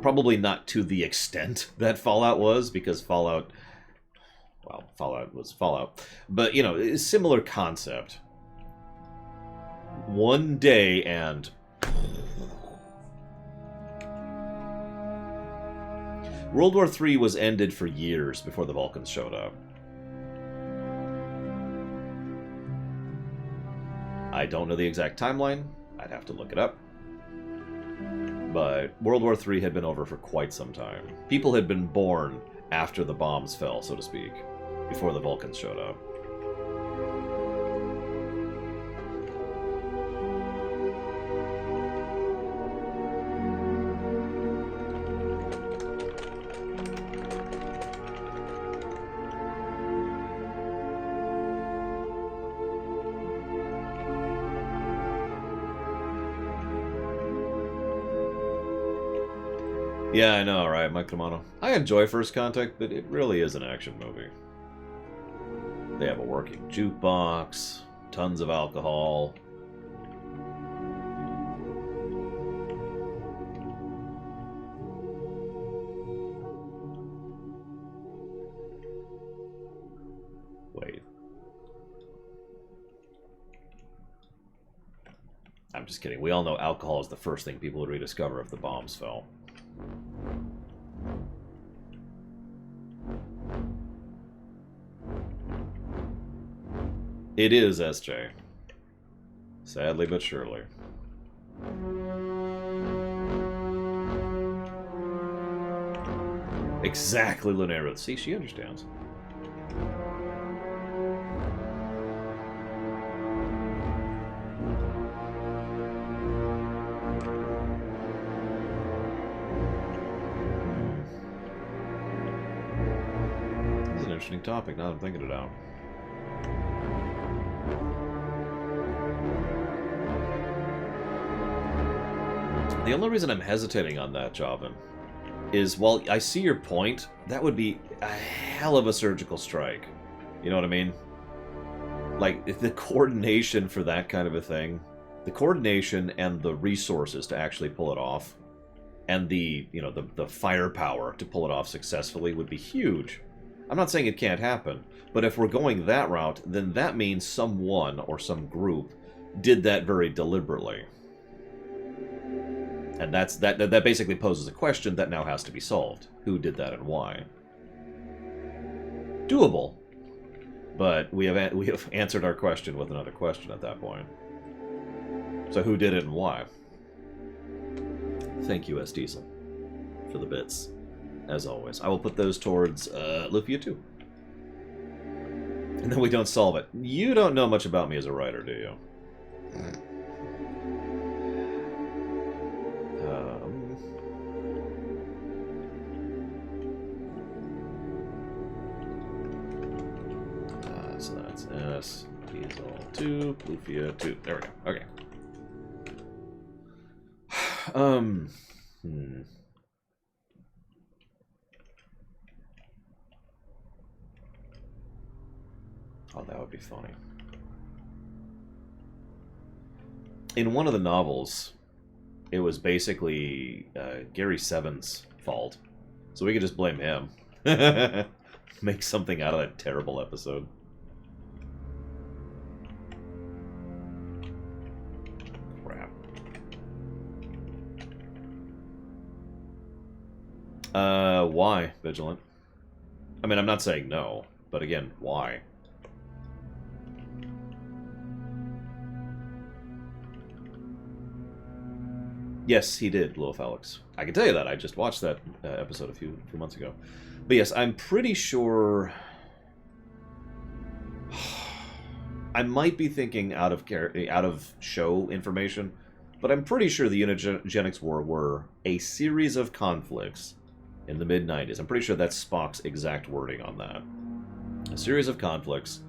Probably not to the extent that Fallout was, because Fallout... well, Fallout was Fallout. But, you know, similar concept. One day and... World War III was ended for years before the Vulcans showed up. I don't know the exact timeline. I'd have to look it up. But World War III had been over for quite some time. People had been born after the bombs fell, so to speak, before the Vulcans showed up. Yeah, I know, right, Mike Romano? I enjoy First Contact, but it really is an action movie. They have a working jukebox, tons of alcohol. Wait. I'm just kidding. We all know alcohol is the first thing people would rediscover if the bombs fell. It is, SJ. Sadly but surely. Exactly, Lunera. See, she understands. questioning topic now that I'm thinking it out. The only reason I'm hesitating on that, Javan, is while I see your point, that would be a hell of a surgical strike. You know what I mean? Like, the coordination for that kind of a thing, the coordination and the resources to actually pull it off, and the, you know, the firepower to pull it off successfully would be huge. I'm not saying it can't happen, but if we're going that route, then that means someone or some group did that very deliberately. And that basically poses a question that now has to be solved. Who did that and why? Doable. But we have answered our question with another question at that point. So who did it and why? Thank you, S. Diesel, for the bits. As always. I will put those towards Lufia 2. And then we don't solve it. You don't know much about me as a writer, do you? So that's S, Diesel 2, Lufia 2. There we go. Okay. Oh, that would be funny. In one of the novels, it was basically Gary Seven's fault. So we could just blame him. Make something out of that terrible episode. Crap. Why, Vigilant? I mean, I'm not saying no, but again, why? Yes, he did, Blue Alex. I can tell you that. I just watched that episode a few months ago. But yes, I'm pretty sure... I might be thinking out of show information, but I'm pretty sure the Eugenics War were a series of conflicts in the mid-90s. I'm pretty sure that's Spock's exact wording on that. A series of conflicts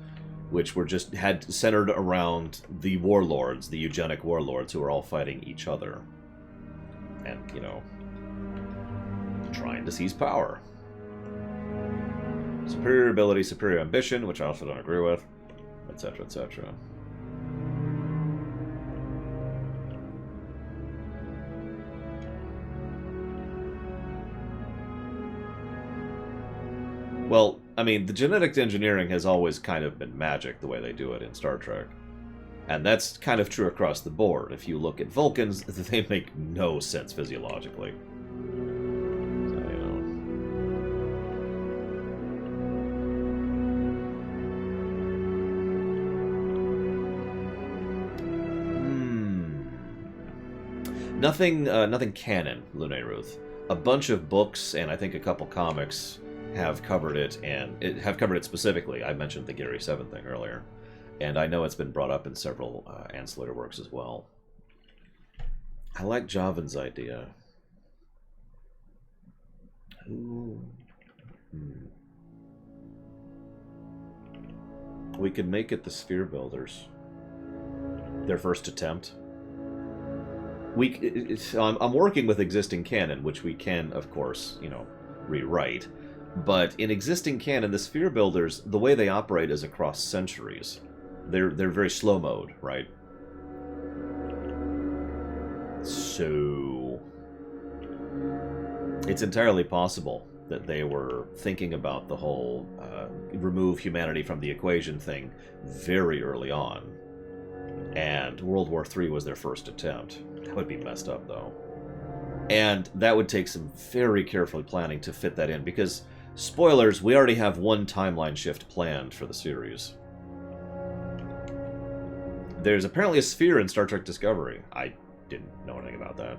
which were had centered around the warlords, the eugenic warlords, who were all fighting each other. And, you know, trying to seize power. Superior ability, superior ambition, which I also don't agree with, etc., etc. Well, I mean, the genetic engineering has always kind of been magic, the way they do it in Star Trek. And that's kind of true across the board. If you look at Vulcans, they make no sense physiologically. So, you know. Nothing canon, Lune Ruth. A bunch of books and I think a couple comics have covered it, and have covered it specifically. I mentioned the Gary Seven thing earlier. And I know it's been brought up in several ancillary works as well. I like Javan's idea. Ooh. We could make it the Sphere Builders. Their first attempt. I'm working with existing canon, which we can, of course, you know, rewrite. But in existing canon, the Sphere Builders, the way they operate is across centuries. They're very slow mode, right? So it's entirely possible that they were thinking about the whole remove humanity from the equation thing very early on. And World War III was their first attempt. That would be messed up, though. And that would take some very careful planning to fit that in, because, spoilers, we already have one timeline shift planned for the series. There's apparently a sphere in Star Trek Discovery. I didn't know anything about that.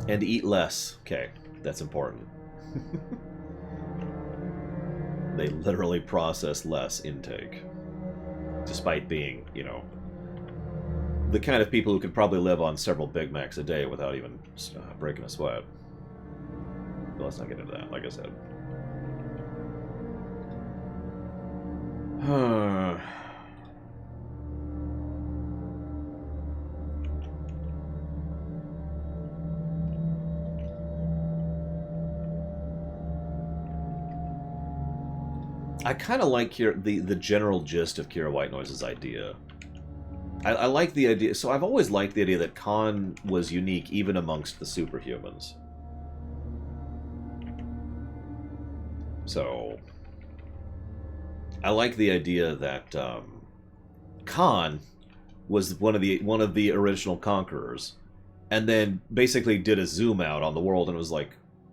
And eat less. Okay, that's important. They literally process less intake. Despite being, you know, the kind of people who could probably live on several Big Macs a day without even breaking a sweat. But let's not get into that, like I said. I kind of like the general gist of Kira White Noise's idea. I like the idea. So I've always liked the idea that Khan was unique even amongst the superhumans. So I like the idea that Khan was one of the original conquerors, and then basically did a zoom out on the world and was like,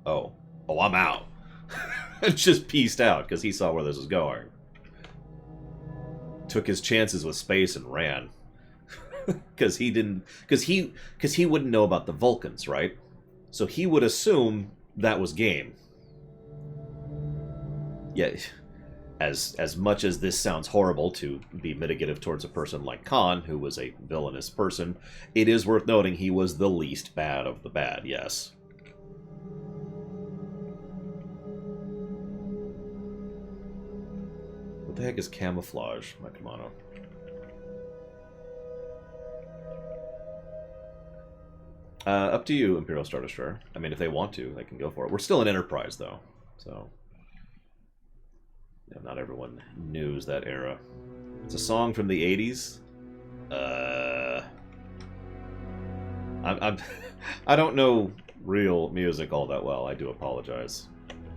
"Oh, I'm out," and just pieced out because he saw where this was going. Took his chances with space and ran. Because he wouldn't know about the Vulcans, right? So he would assume that was game. Yeah, as much as this sounds horrible to be mitigative towards a person like Khan, who was a villainous person, it is worth noting he was the least bad of the bad, yes. What the heck is camouflage, my kimono? Up to you, Imperial Star Destroyer. I mean, if they want to, they can go for it. We're still an Enterprise, though, so... Yeah, not everyone knows that era. It's a song from the 80s. I don't know real music all that well. I do apologize.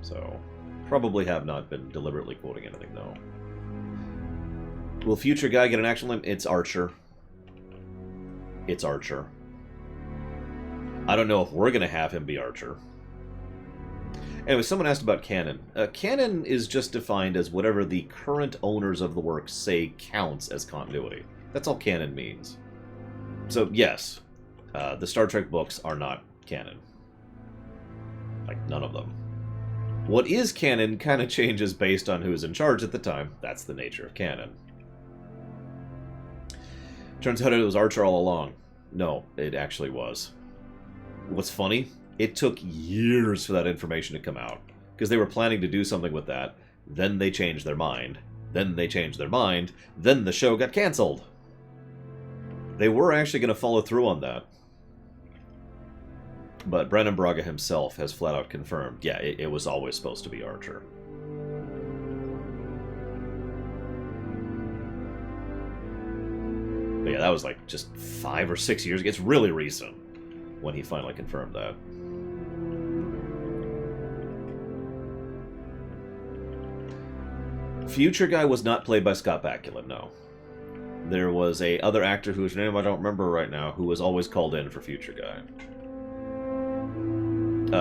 So, probably have not been deliberately quoting anything, though. Will Future Guy get an action limit? It's Archer. It's Archer. I don't know if we're going to have him be Archer. Anyway, someone asked about canon. Canon is just defined as whatever the current owners of the work say counts as continuity. That's all canon means. So, yes, the Star Trek books are not canon. Like, none of them. What is canon kind of changes based on who's in charge at the time. That's the nature of canon. Turns out it was Archer all along. No, it actually was. What's funny? It took years for that information to come out. Because they were planning to do something with that. Then they changed their mind. Then they changed their mind. Then the show got cancelled. They were actually going to follow through on that. But Brennan Braga himself has flat out confirmed, yeah, it was always supposed to be Archer. But yeah, that was like just 5 or 6 years ago. It's really recent when he finally confirmed that. Future Guy was not played by Scott Bakula, no. There was a other actor whose name I don't remember right now who was always called in for Future Guy.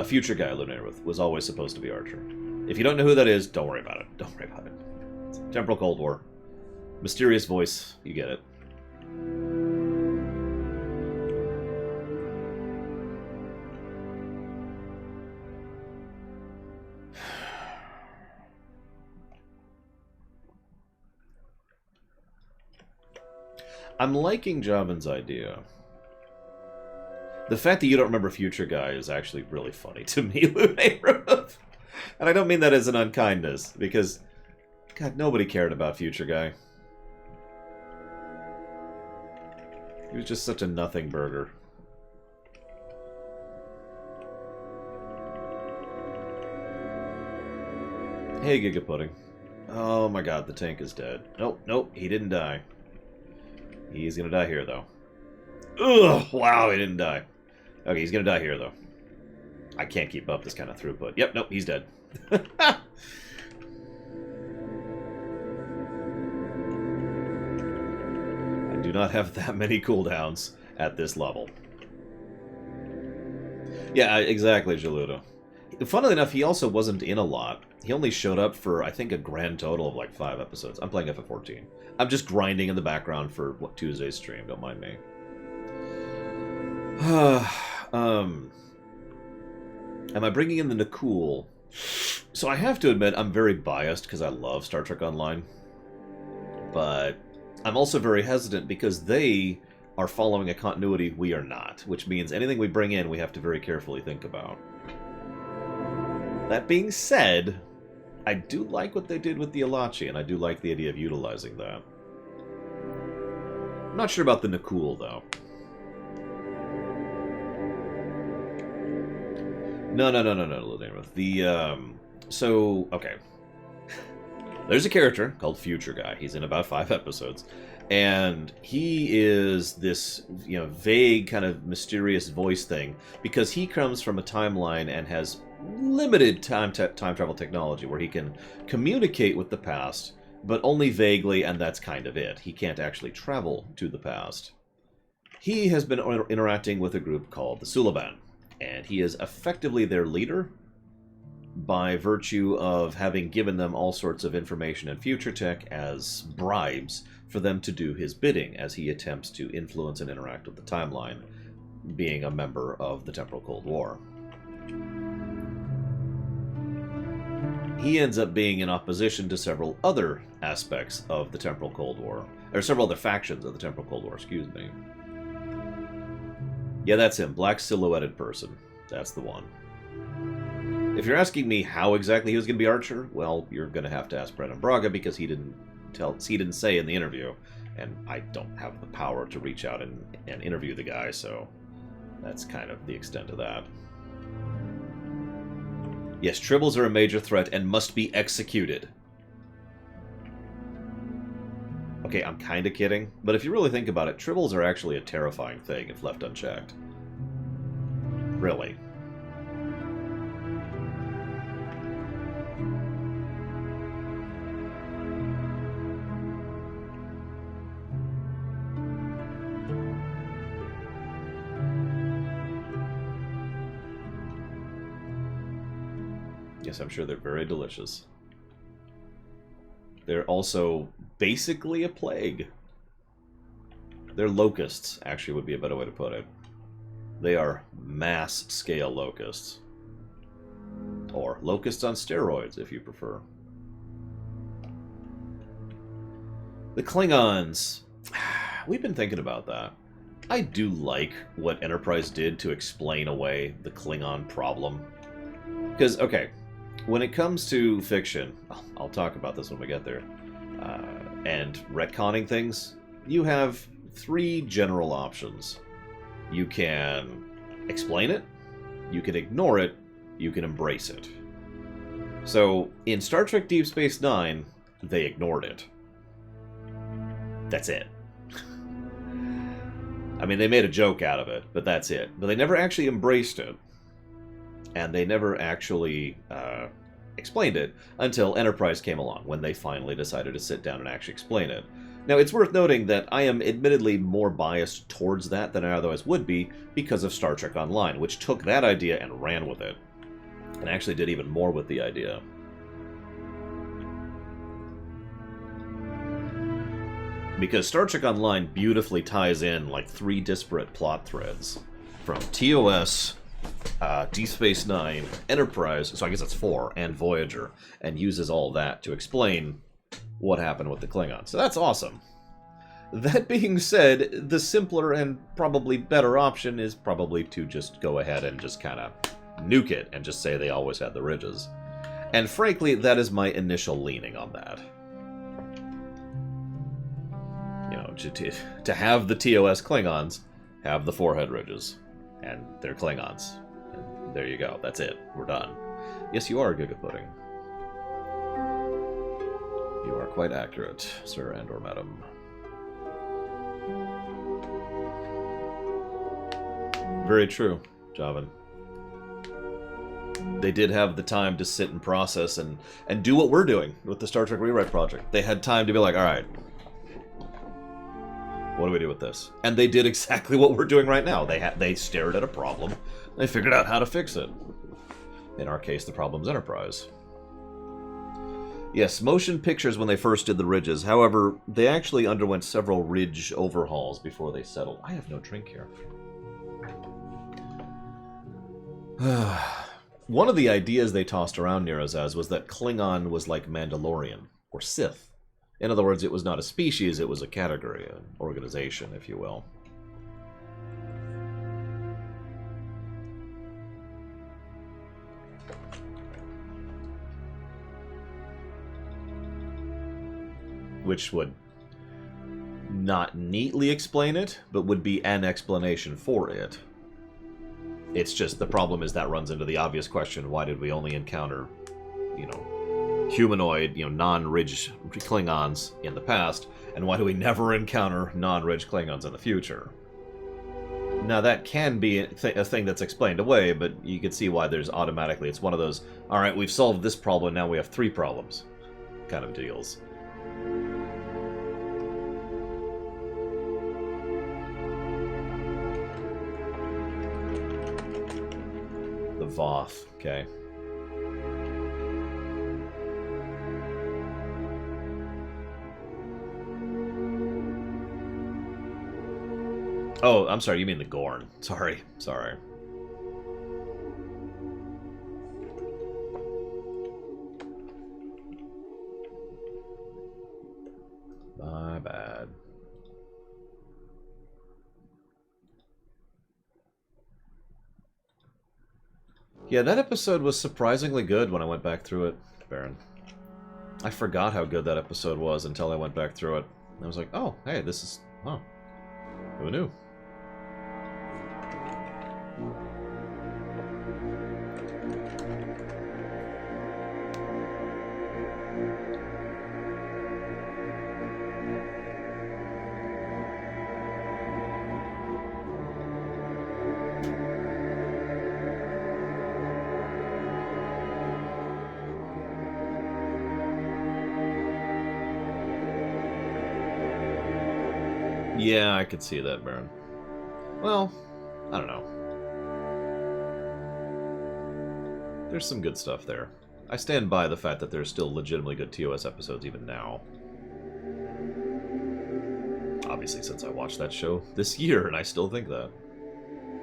Future Guy illuminated was always supposed to be Archer. If you don't know who that is, don't worry about it. Don't worry about it. It's Temporal Cold War. Mysterious voice, you get it. I'm liking Javin's idea. The fact that you don't remember Future Guy is actually really funny to me, Lunayrov. And I don't mean that as an unkindness, because, God, nobody cared about Future Guy. He was just such a nothing burger. Hey, Giga Pudding. Oh my god, the tank is dead. Nope, nope, he didn't die. He's gonna die here, though. Ugh! Wow, he didn't die. Okay, he's gonna die here, though. I can't keep up this kind of throughput. Yep, nope, he's dead. I do not have that many cooldowns at this level. Yeah, exactly, Jaludo. Funnily enough, he also wasn't in a lot. He only showed up for, I think, a grand total of like 5 episodes. I'm playing FF14. I'm just grinding in the background for what, Tuesday's stream. Don't mind me. Am I bringing in the Nakul? So I have to admit, I'm very biased because I love Star Trek Online. But I'm also very hesitant because they are following a continuity we are not, which means anything we bring in we have to very carefully think about. That being said, I do like what they did with the Alachi, and I do like the idea of utilizing that. I'm not sure about the Nakul, though. No, so, okay. There's a character called Future Guy. He's in about 5 episodes. And he is this, vague kind of mysterious voice thing because he comes from a timeline and has limited time travel technology where he can communicate with the past, but only vaguely, and that's kind of it. He can't actually travel to the past. He has been interacting with a group called the Sulaban, and he is effectively their leader by virtue of having given them all sorts of information and future tech as bribes for them to do his bidding as he attempts to influence and interact with the timeline, being a member of the Temporal Cold War. He ends up being in opposition to several other aspects of the Temporal Cold War, or several other factions of the Temporal Cold War, excuse me. Yeah, that's him, black silhouetted person. That's the one. If you're asking me how exactly he was going to be Archer, well, you're going to have to ask Brennan Braga because he didn't say in the interview, and I don't have the power to reach out and interview the guy, so that's kind of the extent of that. Yes, tribbles are a major threat and must be executed. Okay, I'm kind of kidding, but if you really think about it, tribbles are actually a terrifying thing if left unchecked. Really. Yes, I'm sure they're very delicious. They're also basically a plague. They're locusts, actually, would be a better way to put it. They are mass-scale locusts. Or locusts on steroids, if you prefer. The Klingons. We've been thinking about that. I do like what Enterprise did to explain away the Klingon problem. Because, okay, when it comes to fiction, I'll talk about this when we get there, and retconning things, you have 3 general options. You can explain it, you can ignore it, you can embrace it. So, in Star Trek Deep Space Nine, they ignored it. That's it. I mean, they made a joke out of it, but that's it. But they never actually embraced it. And they never actually explained it until Enterprise came along, when they finally decided to sit down and actually explain it. Now, it's worth noting that I am admittedly more biased towards that than I otherwise would be because of Star Trek Online, which took that idea and ran with it. And actually did even more with the idea. Because Star Trek Online beautifully ties in like 3 disparate plot threads. From TOS, Deep Space Nine, Enterprise, so I guess that's 4, and Voyager, and uses all that to explain what happened with the Klingons. So that's awesome. That being said, the simpler and probably better option is probably to just go ahead and just kind of nuke it and just say they always had the ridges. And frankly, that is my initial leaning on that. You know, to have the TOS Klingons have the 4-head ridges. And they're Klingons. And there you go. That's it. We're done. Yes, you are a Giga Pudding. You are quite accurate, sir and or madam. Very true, Javan. They did have the time to sit and process and do what we're doing with the Star Trek Rewrite Project. They had time to be like, alright, what do we do with this? And they did exactly what we're doing right now. They stared at a problem. They figured out how to fix it. In our case, the problem's Enterprise. Yes, motion pictures when they first did the ridges. However, they actually underwent several ridge overhauls before they settled. I have no drink here. One of the ideas they tossed around near us as was that Klingon was like Mandalorian, or Sith. In other words, it was not a species, it was a category, an organization, if you will. which would not neatly explain it, but would be an explanation for it. It's just the problem is that runs into the obvious question, why did we only encounter, you know, humanoid, you know, non-ridge Klingons in the past, and why do we never encounter non-ridge Klingons in the future? Now that can be a thing that's explained away, but you can see why there's automatically, it's one of those, alright, we've solved this problem, now we have 3 problems kind of deals. The Voth, okay. Oh, I'm sorry, you mean the Gorn. Sorry. My bad. Yeah, that episode was surprisingly good when I went back through it, Baron. I forgot how good that episode was until I went back through it. I was like, oh, hey, this is... huh. Who knew? Yeah, I could see that, Baron. Well, I don't know. There's some good stuff there. I stand by the fact that there's still legitimately good TOS episodes even now. Obviously, since I watched that show this year, and I still think that.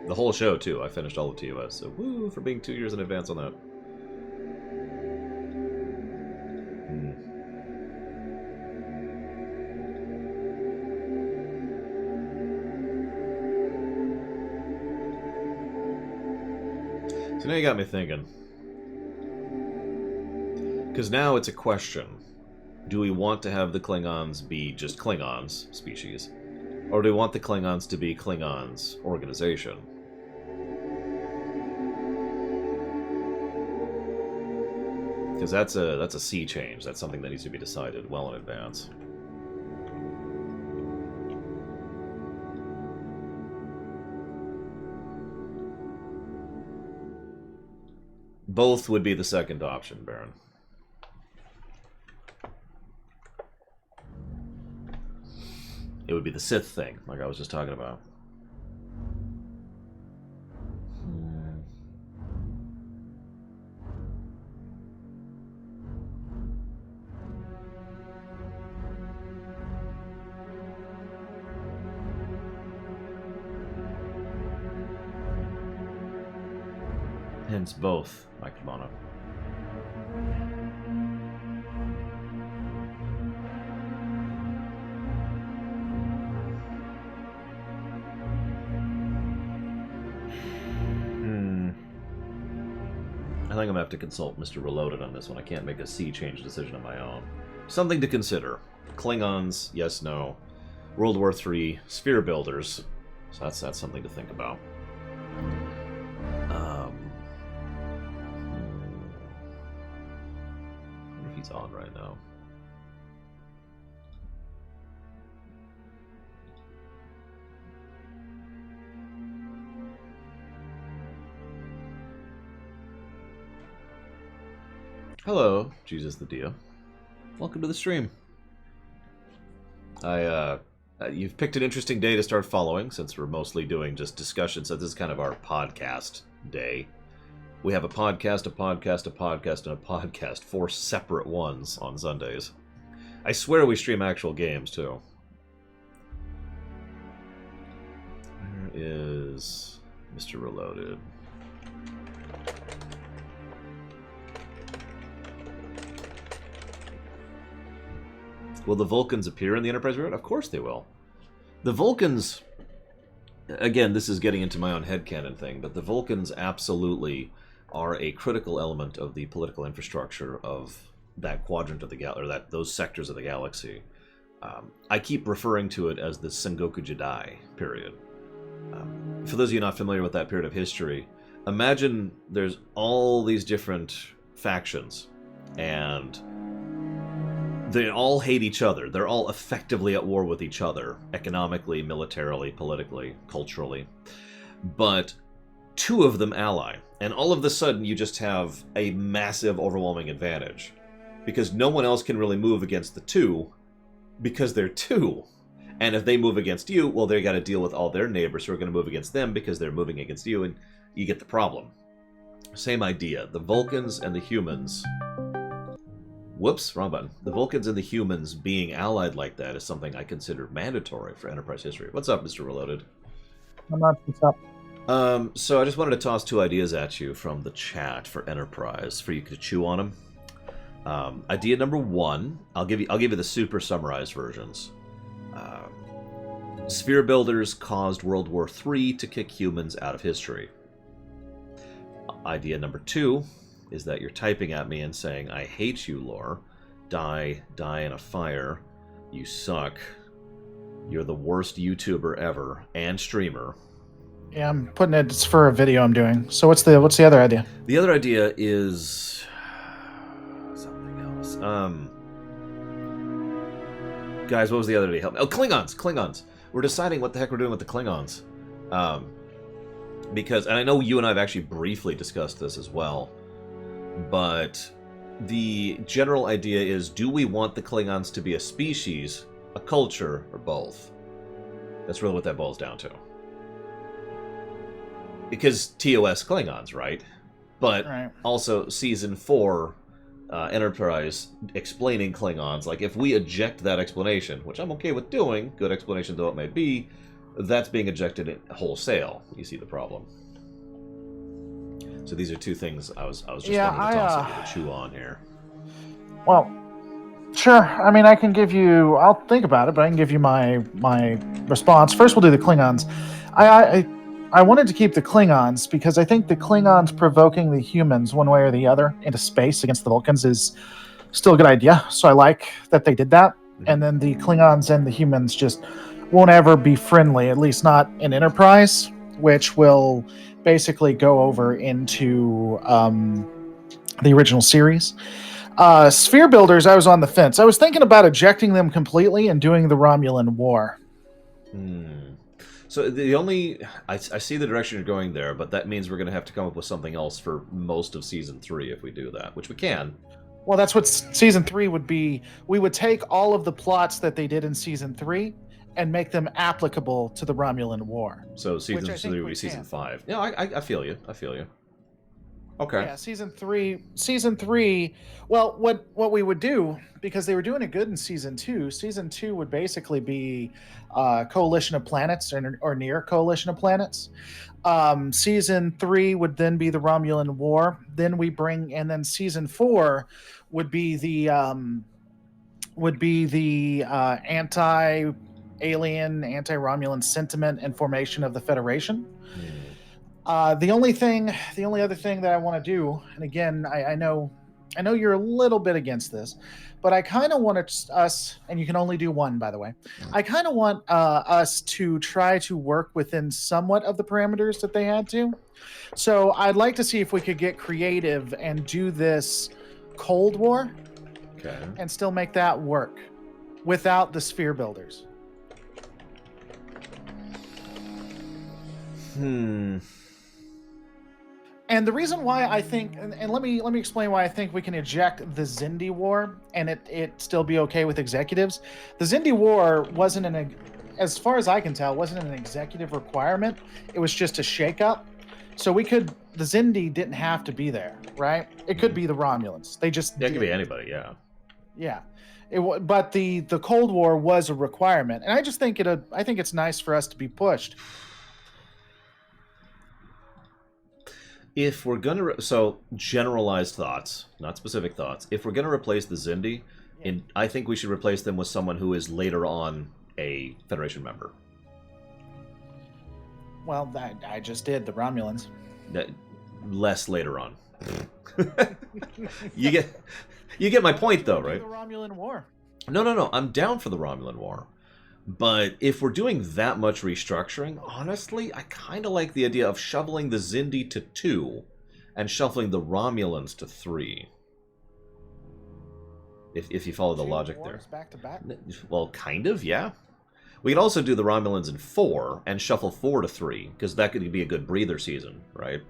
The whole show, too. I finished all of TOS, so woo for being 2 years in advance on that. So now you got me thinking. Because now it's a question. Do we want to have the Klingons be just Klingons, species? Or do we want the Klingons to be Klingons, organization? Because that's a sea change. That's something that needs to be decided well in advance. Both would be the second option, Baron. It would be the Sith thing, like I was just talking about. Hence both, Mike Mono. I think I'm gonna have to consult Mr. Reloaded on this one. I can't make a sea change decision on my own. Something to consider. Klingons, yes, no. World War III, sphere builders. So that's something to think about. He's on right now. Hello, Jesus the Dia. Welcome to the stream. You've picked an interesting day to start following, since we're mostly doing just discussion, so this is kind of our podcast day. We have a podcast, a podcast, a podcast, and a podcast. 4 separate ones on Sundays. I swear we stream actual games, too. Where is Mr. Reloaded? Will the Vulcans appear in the Enterprise reroute? Of course they will. The Vulcans... Again, this is getting into my own headcanon thing, but the Vulcans absolutely are a critical element of the political infrastructure of that quadrant of the galaxy, or those sectors of the galaxy. I keep referring to it as the Sengoku Jidai period. For those of you not familiar with that period of history, imagine there's all these different factions, and they all hate each other. They're all effectively at war with each other, economically, militarily, politically, culturally. But two of them ally, and all of a sudden you just have a massive, overwhelming advantage. Because no one else can really move against the two, because they're two. And if they move against you, well, they got to deal with all their neighbors who are going to move against them because they're moving against you, and you get the problem. Same idea. The Vulcans and the humans... Whoops, wrong button. The Vulcans and the humans being allied like that is something I consider mandatory for Enterprise history. What's up, Mr. Reloaded? What's up? So I just wanted to toss two ideas at you from the chat for Enterprise for you to chew on them. Idea number one, I'll give you the super summarized versions. Sphere builders caused World War III to kick humans out of history. Idea number two is that you're typing at me and saying, I hate you, Lore. Die in a fire. You suck. You're the worst YouTuber ever and streamer. Yeah, I'm putting it. It's for a video I'm doing. So what's the other idea? The other idea is something else. Guys, what was the other idea? Help me. Oh, Klingons. We're deciding what the heck we're doing with the Klingons. Because, and I know you and I have actually briefly discussed this as well, but the general idea is, do we want the Klingons to be a species, a culture, or both? That's really what that boils down to. Because TOS Klingons, right? But also Season 4 Enterprise explaining Klingons, like if we eject that explanation, which I'm okay with doing, good explanation though it may be, that's being ejected wholesale. You see the problem. So these are two things I was just wanting to toss at you to chew on here. Well, sure. I mean, I'll think about it, but I can give you my response. First, we'll do the Klingons. I wanted to keep the Klingons because I think the Klingons provoking the humans one way or the other into space against the Vulcans is still a good idea. So I like that they did that. Mm-hmm. And then the Klingons and the humans just won't ever be friendly, at least not in Enterprise, which will basically go over into the original series. Sphere builders, I was on the fence. I was thinking about ejecting them completely and doing the Romulan War. So the only... I see the direction you're going there, but that means we're going to have to come up with something else for most of Season 3 if we do that, which we can. Well, that's what Season 3 would be. We would take all of the plots that they did in Season 3 and make them applicable to the Romulan War. So Season 3 would be Season 5. Yeah, I feel you. Okay. Yeah, Season 3... Well, what we would do, because they were doing it good in Season 2 would basically be Coalition of Planets or near Coalition of Planets. Season 3 would then be the Romulan War. Then then Season 4 would be the anti-alien, anti-Romulan sentiment and formation of the Federation. The only other thing that I want to do, and again, I know you're a little bit against this, but I kind of want us, and you can only do one, by the way. I kind of want us to try to work within somewhat of the parameters that they had to. So I'd like to see if we could get creative and do this Cold War, and still make that work without the sphere builders. And the reason why I think, and let me explain why I think we can eject the Xindi War and it still be okay with executives. The Xindi War wasn't as far as I can tell, wasn't an executive requirement. It was just a shakeup. So the Xindi didn't have to be there, right? It could be the Romulans. It could be anybody, yeah. Yeah. But the Cold War was a requirement, and I just think I think it's nice for us to be pushed. If we're gonna so generalized thoughts, not specific thoughts. If we're gonna replace the Xindi, I think we should replace them with someone who is later on a Federation member. Well, I just did the Romulans. Less later on. You get my point, though, right? The Romulan War. No. I'm down for the Romulan War. But if we're doing that much restructuring, honestly, I kind of like the idea of shoveling the Zindi to 2 and shuffling the Romulans to 3. If you follow the logic there. Back to back? Well, kind of, yeah. We could also do the Romulans in 4 and shuffle 4 to 3, because that could be a good breather season, right?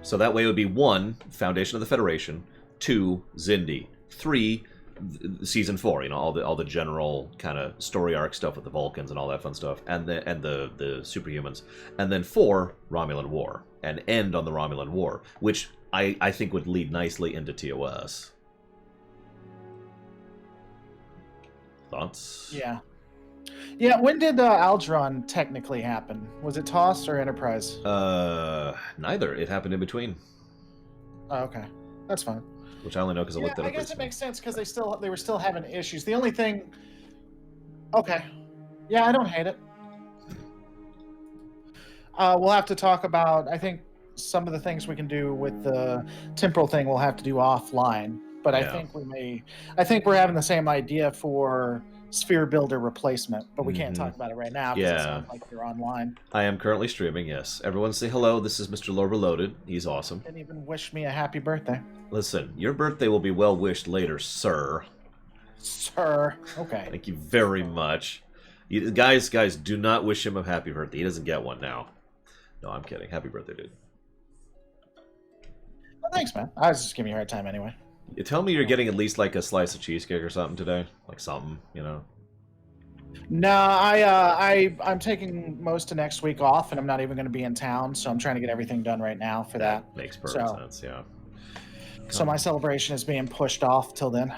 So that way it would be 1, Foundation of the Federation, 2, Zindi, 3, season 4, you know, all the general kind of story arc stuff with the Vulcans and all that fun stuff, and the superhumans, and then 4, Romulan War, and end on the Romulan War, which I think would lead nicely into TOS. Thoughts? Yeah. Yeah, when did Algernon technically happen? Was it TOS or Enterprise? Neither. It happened in between. Oh, okay. That's fine. Which I only know because I looked at it. I guess it makes sense because they were still having issues. The only thing... Okay. Yeah, I don't hate it. We'll have to talk about, I think, some of the things we can do with the temporal thing we'll have to do offline. But I think I think we're having the same idea for Sphere Builder replacement, but we can't talk about it right now because it sounds like you're online. I am currently streaming, yes. Everyone say hello. This is Mr. Lore Reloaded. He's awesome. Didn't even wish me a happy birthday. Listen, your birthday will be well wished later, sir. Sir. Okay. Thank you very much. Guys, do not wish him a happy birthday. He doesn't get one now. No, I'm kidding. Happy birthday, dude. Well, thanks, man. I was just giving you a hard time anyway. You tell me you're getting at least like a slice of cheesecake or something today, like something, you know. No, I'm taking most of next week off, and I'm not even going to be in town, so I'm trying to get everything done right now for that. Makes perfect sense, yeah. So my celebration is being pushed off till then.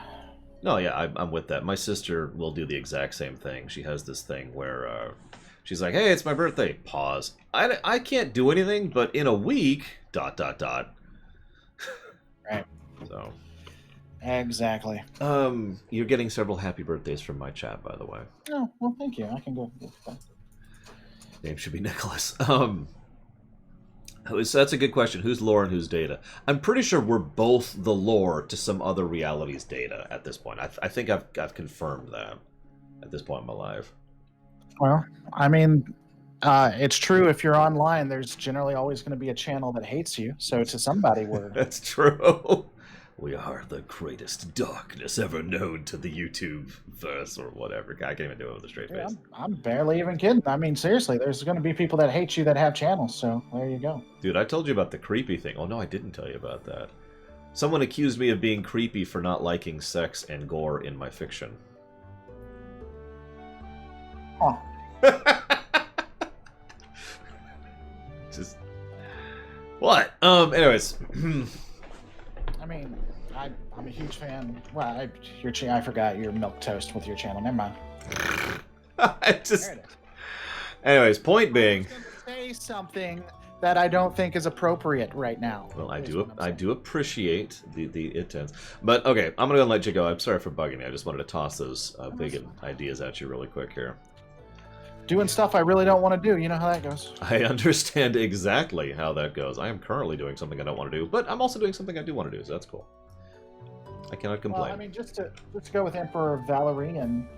No, yeah, I'm with that. My sister will do the exact same thing. She has this thing where she's like, "Hey, it's my birthday." Pause. I can't do anything, but in a week. ... Right. So. Exactly. You're getting several happy birthdays from my chat, by the way. Oh, well, thank you. I can go. Name should be Nicholas. So that's a good question. Who's lore and who's data? I'm pretty sure we're both the lore to some other reality's data at this point. I think I've confirmed that at this point in my life. Well, I mean, it's true. If you're online, there's generally always going to be a channel that hates you. So to somebody, we're... That's true. We are the greatest darkness ever known to the YouTube verse or whatever. I can't even do it with a straight face. I'm barely even kidding. I mean, seriously, there's going to be people that hate you that have channels, so there you go. Dude, I told you about the creepy thing. Oh, no, I didn't tell you about that. Someone accused me of being creepy for not liking sex and gore in my fiction. Huh. Just... What? Anyways... I mean, I'm a huge fan. Well, I forgot your milk toast with your channel. Never mind. Anyways, point being, I was gonna say something that I don't think is appropriate right now. Well, I do appreciate the intent, but okay, I'm gonna let you go. I'm sorry for bugging you. I just wanted to toss those big ideas at you really quick here. Doing stuff I really don't want to do. You know how that goes. I understand exactly how that goes. I am currently doing something I don't want to do, but I'm also doing something I do want to do, so that's cool. I cannot complain. Well, I mean, just to go with Emperor Valerian.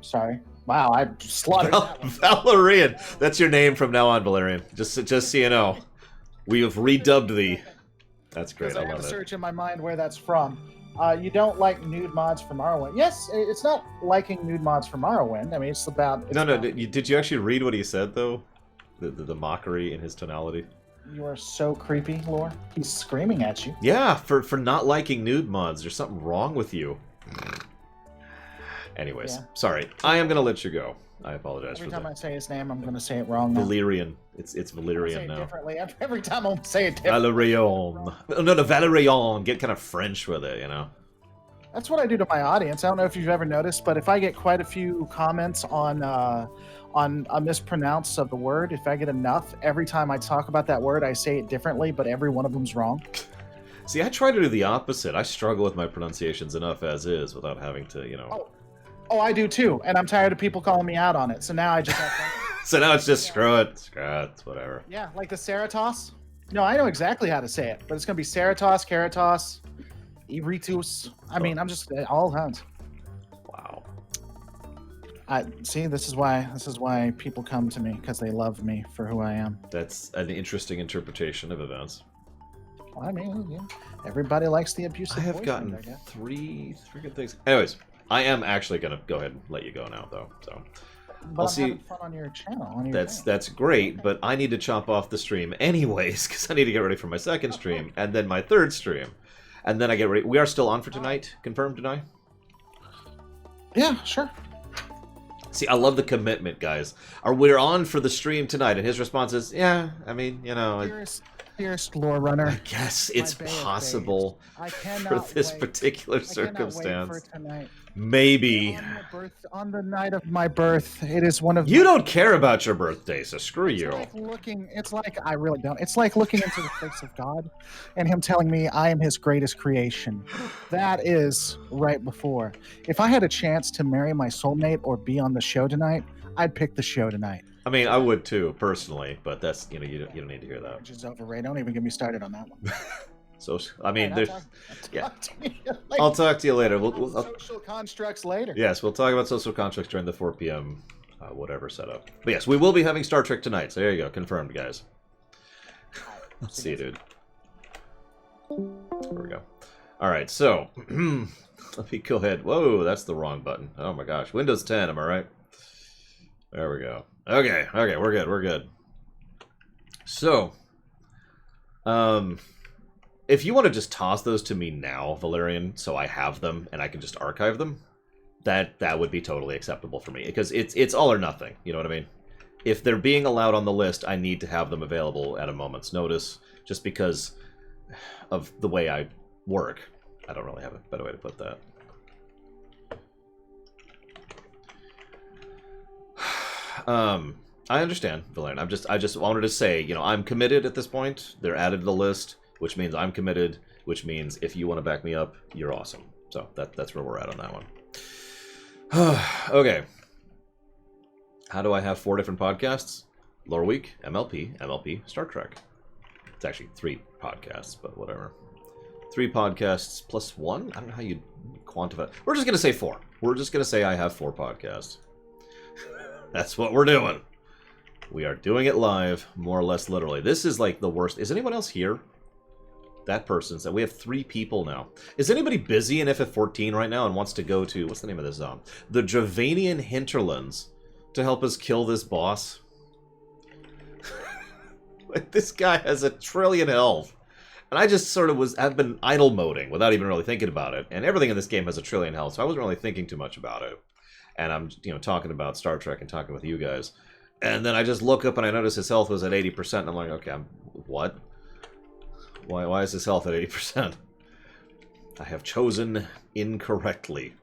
Sorry. Wow, I slaughtered that one. Valerian. That's your name from now on, Valerian. Just so you know, we have redubbed thee. That's great. I love it. I have to search in my mind where that's from. You don't like nude mods from Morrowind. Yes, it's not liking nude mods from Morrowind. I mean, it's about... No. Did you actually read what he said, though? The mockery in his tonality? You are so creepy, Lore. He's screaming at you. Yeah, for not liking nude mods. There's something wrong with you. Anyways, sorry. I am going to let you go. I apologize for that. Every time I say his name, I'm going to say it wrong now. Valerian. It's Valerian now. Differently. Every time I'll say it differently. Valerian. No, Valerian. Get kind of French with it, you know? That's what I do to my audience. I don't know if you've ever noticed, but if I get quite a few comments on a mispronounce of the word, if I get enough, every time I talk about that word, I say it differently, but every one of them's wrong. See, I try to do the opposite. I struggle with my pronunciations enough as is without having to, you know... Oh, I do too, and I'm tired of people calling me out on it. So now I just have fun. So now it's just screw it, whatever. Yeah, like the Ceratos. No, I know exactly how to say it, but it's gonna be Ceratos, Ceratos. Eritus. I mean, I'm just all hands. Wow. I see. This is why people come to me, because they love me for who I am. That's an interesting interpretation of events. Well, I mean, yeah, everybody likes the abusive I have boyfriend, gotten I guess. 3 freaking things. Anyways, I am actually gonna go ahead and let you go now, though. So But I'll I'm see. having fun on your channel. On your thing. That's great, but I need to chop off the stream anyways because I need to get ready for my second stream and then my third stream, and then I get ready. We are still on for tonight. Confirmed tonight. Yeah, sure. See, I love the commitment, guys. We're on for the stream tonight, and his response is, "Yeah, I mean, you know." Dearest lore runner. I guess it's possible I for cannot this wait. particular I cannot circumstance. wait for tonight. Maybe. On the night of my birth, it is one of You don't care about your birthday, so screw you. It's like I really don't. It's like looking into the face of God and him telling me I am his greatest creation. That is right before. If I had a chance to marry my soulmate or be on the show tonight, I'd pick the show tonight. I mean, I would too, personally, but that's, you don't need to hear that. Which is overrated. Don't even get me started on that one. So, I mean, Right, yeah. I'll talk to you later. Social constructs later. Yes, we'll talk about social constructs during the 4 p.m. Whatever setup. But yes, we will be having Star Trek tonight. So there you go, confirmed, guys. Let's see, dude. There we go. All right, so let me go ahead. Whoa, that's the wrong button. Oh my gosh, Windows 10. Am I right? There we go. Okay, we're good. So, if you want to just toss those to me now, Valerian, so I have them and I can just archive them, that would be totally acceptable for me, because it's all or nothing. You know what I mean? If they're being allowed on the list, I need to have them available at a moment's notice, just because of the way I work. I don't really have a better way to put that. I understand, Valerian. I just wanted to say, I'm committed at this point. They're added to the list, which means I'm committed, which means if you want to back me up, you're awesome. So that's where we're at on that one. Okay. How do I have 4 different podcasts? Loreweek, MLP, Star Trek. It's actually 3 podcasts, but whatever. 3 podcasts plus 1? I don't know how you quantify. We're just going to say 4. We're just going to say I have 4 podcasts. That's what we're doing. We are doing it live, more or less literally. This is like the worst. Is anyone else here? That person's. We have 3 people now. Is anybody busy in FF14 right now and wants to go to, what's the name of this zone? The Dravanian Hinterlands to help us kill this boss? Like, this guy has 1 trillion health. And I just sort of I've been idle moding without even really thinking about it. And everything in this game has 1 trillion health, so I wasn't really thinking too much about it. And I'm, talking about Star Trek and talking with you guys. And then I just look up and I notice his health was at 80%. And I'm like, okay, what? Why is his health at 80%? I have chosen incorrectly.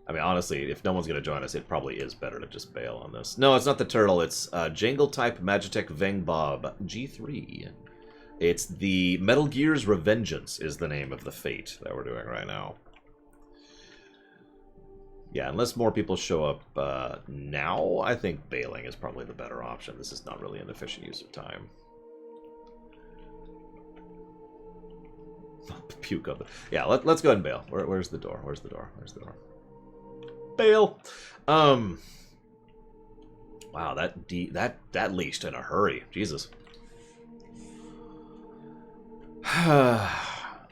I mean, honestly, if no one's going to join us, it probably is better to just bail on this. No, it's not the turtle. It's Jangle-type Magitech Vengbob G3. It's the Metal Gear's Revengeance is the name of the fate that we're doing right now. Yeah, unless more people show up now, I think bailing is probably the better option. This is not really an efficient use of time. Puke up. Yeah, let's go ahead and bail. Where's the door? Where's the door? Where's the door? Bail. Wow, that leashed in a hurry. Jesus.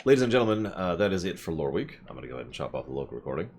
Ladies and gentlemen, that is it for Loreweek. I'm gonna go ahead and chop off the local recording.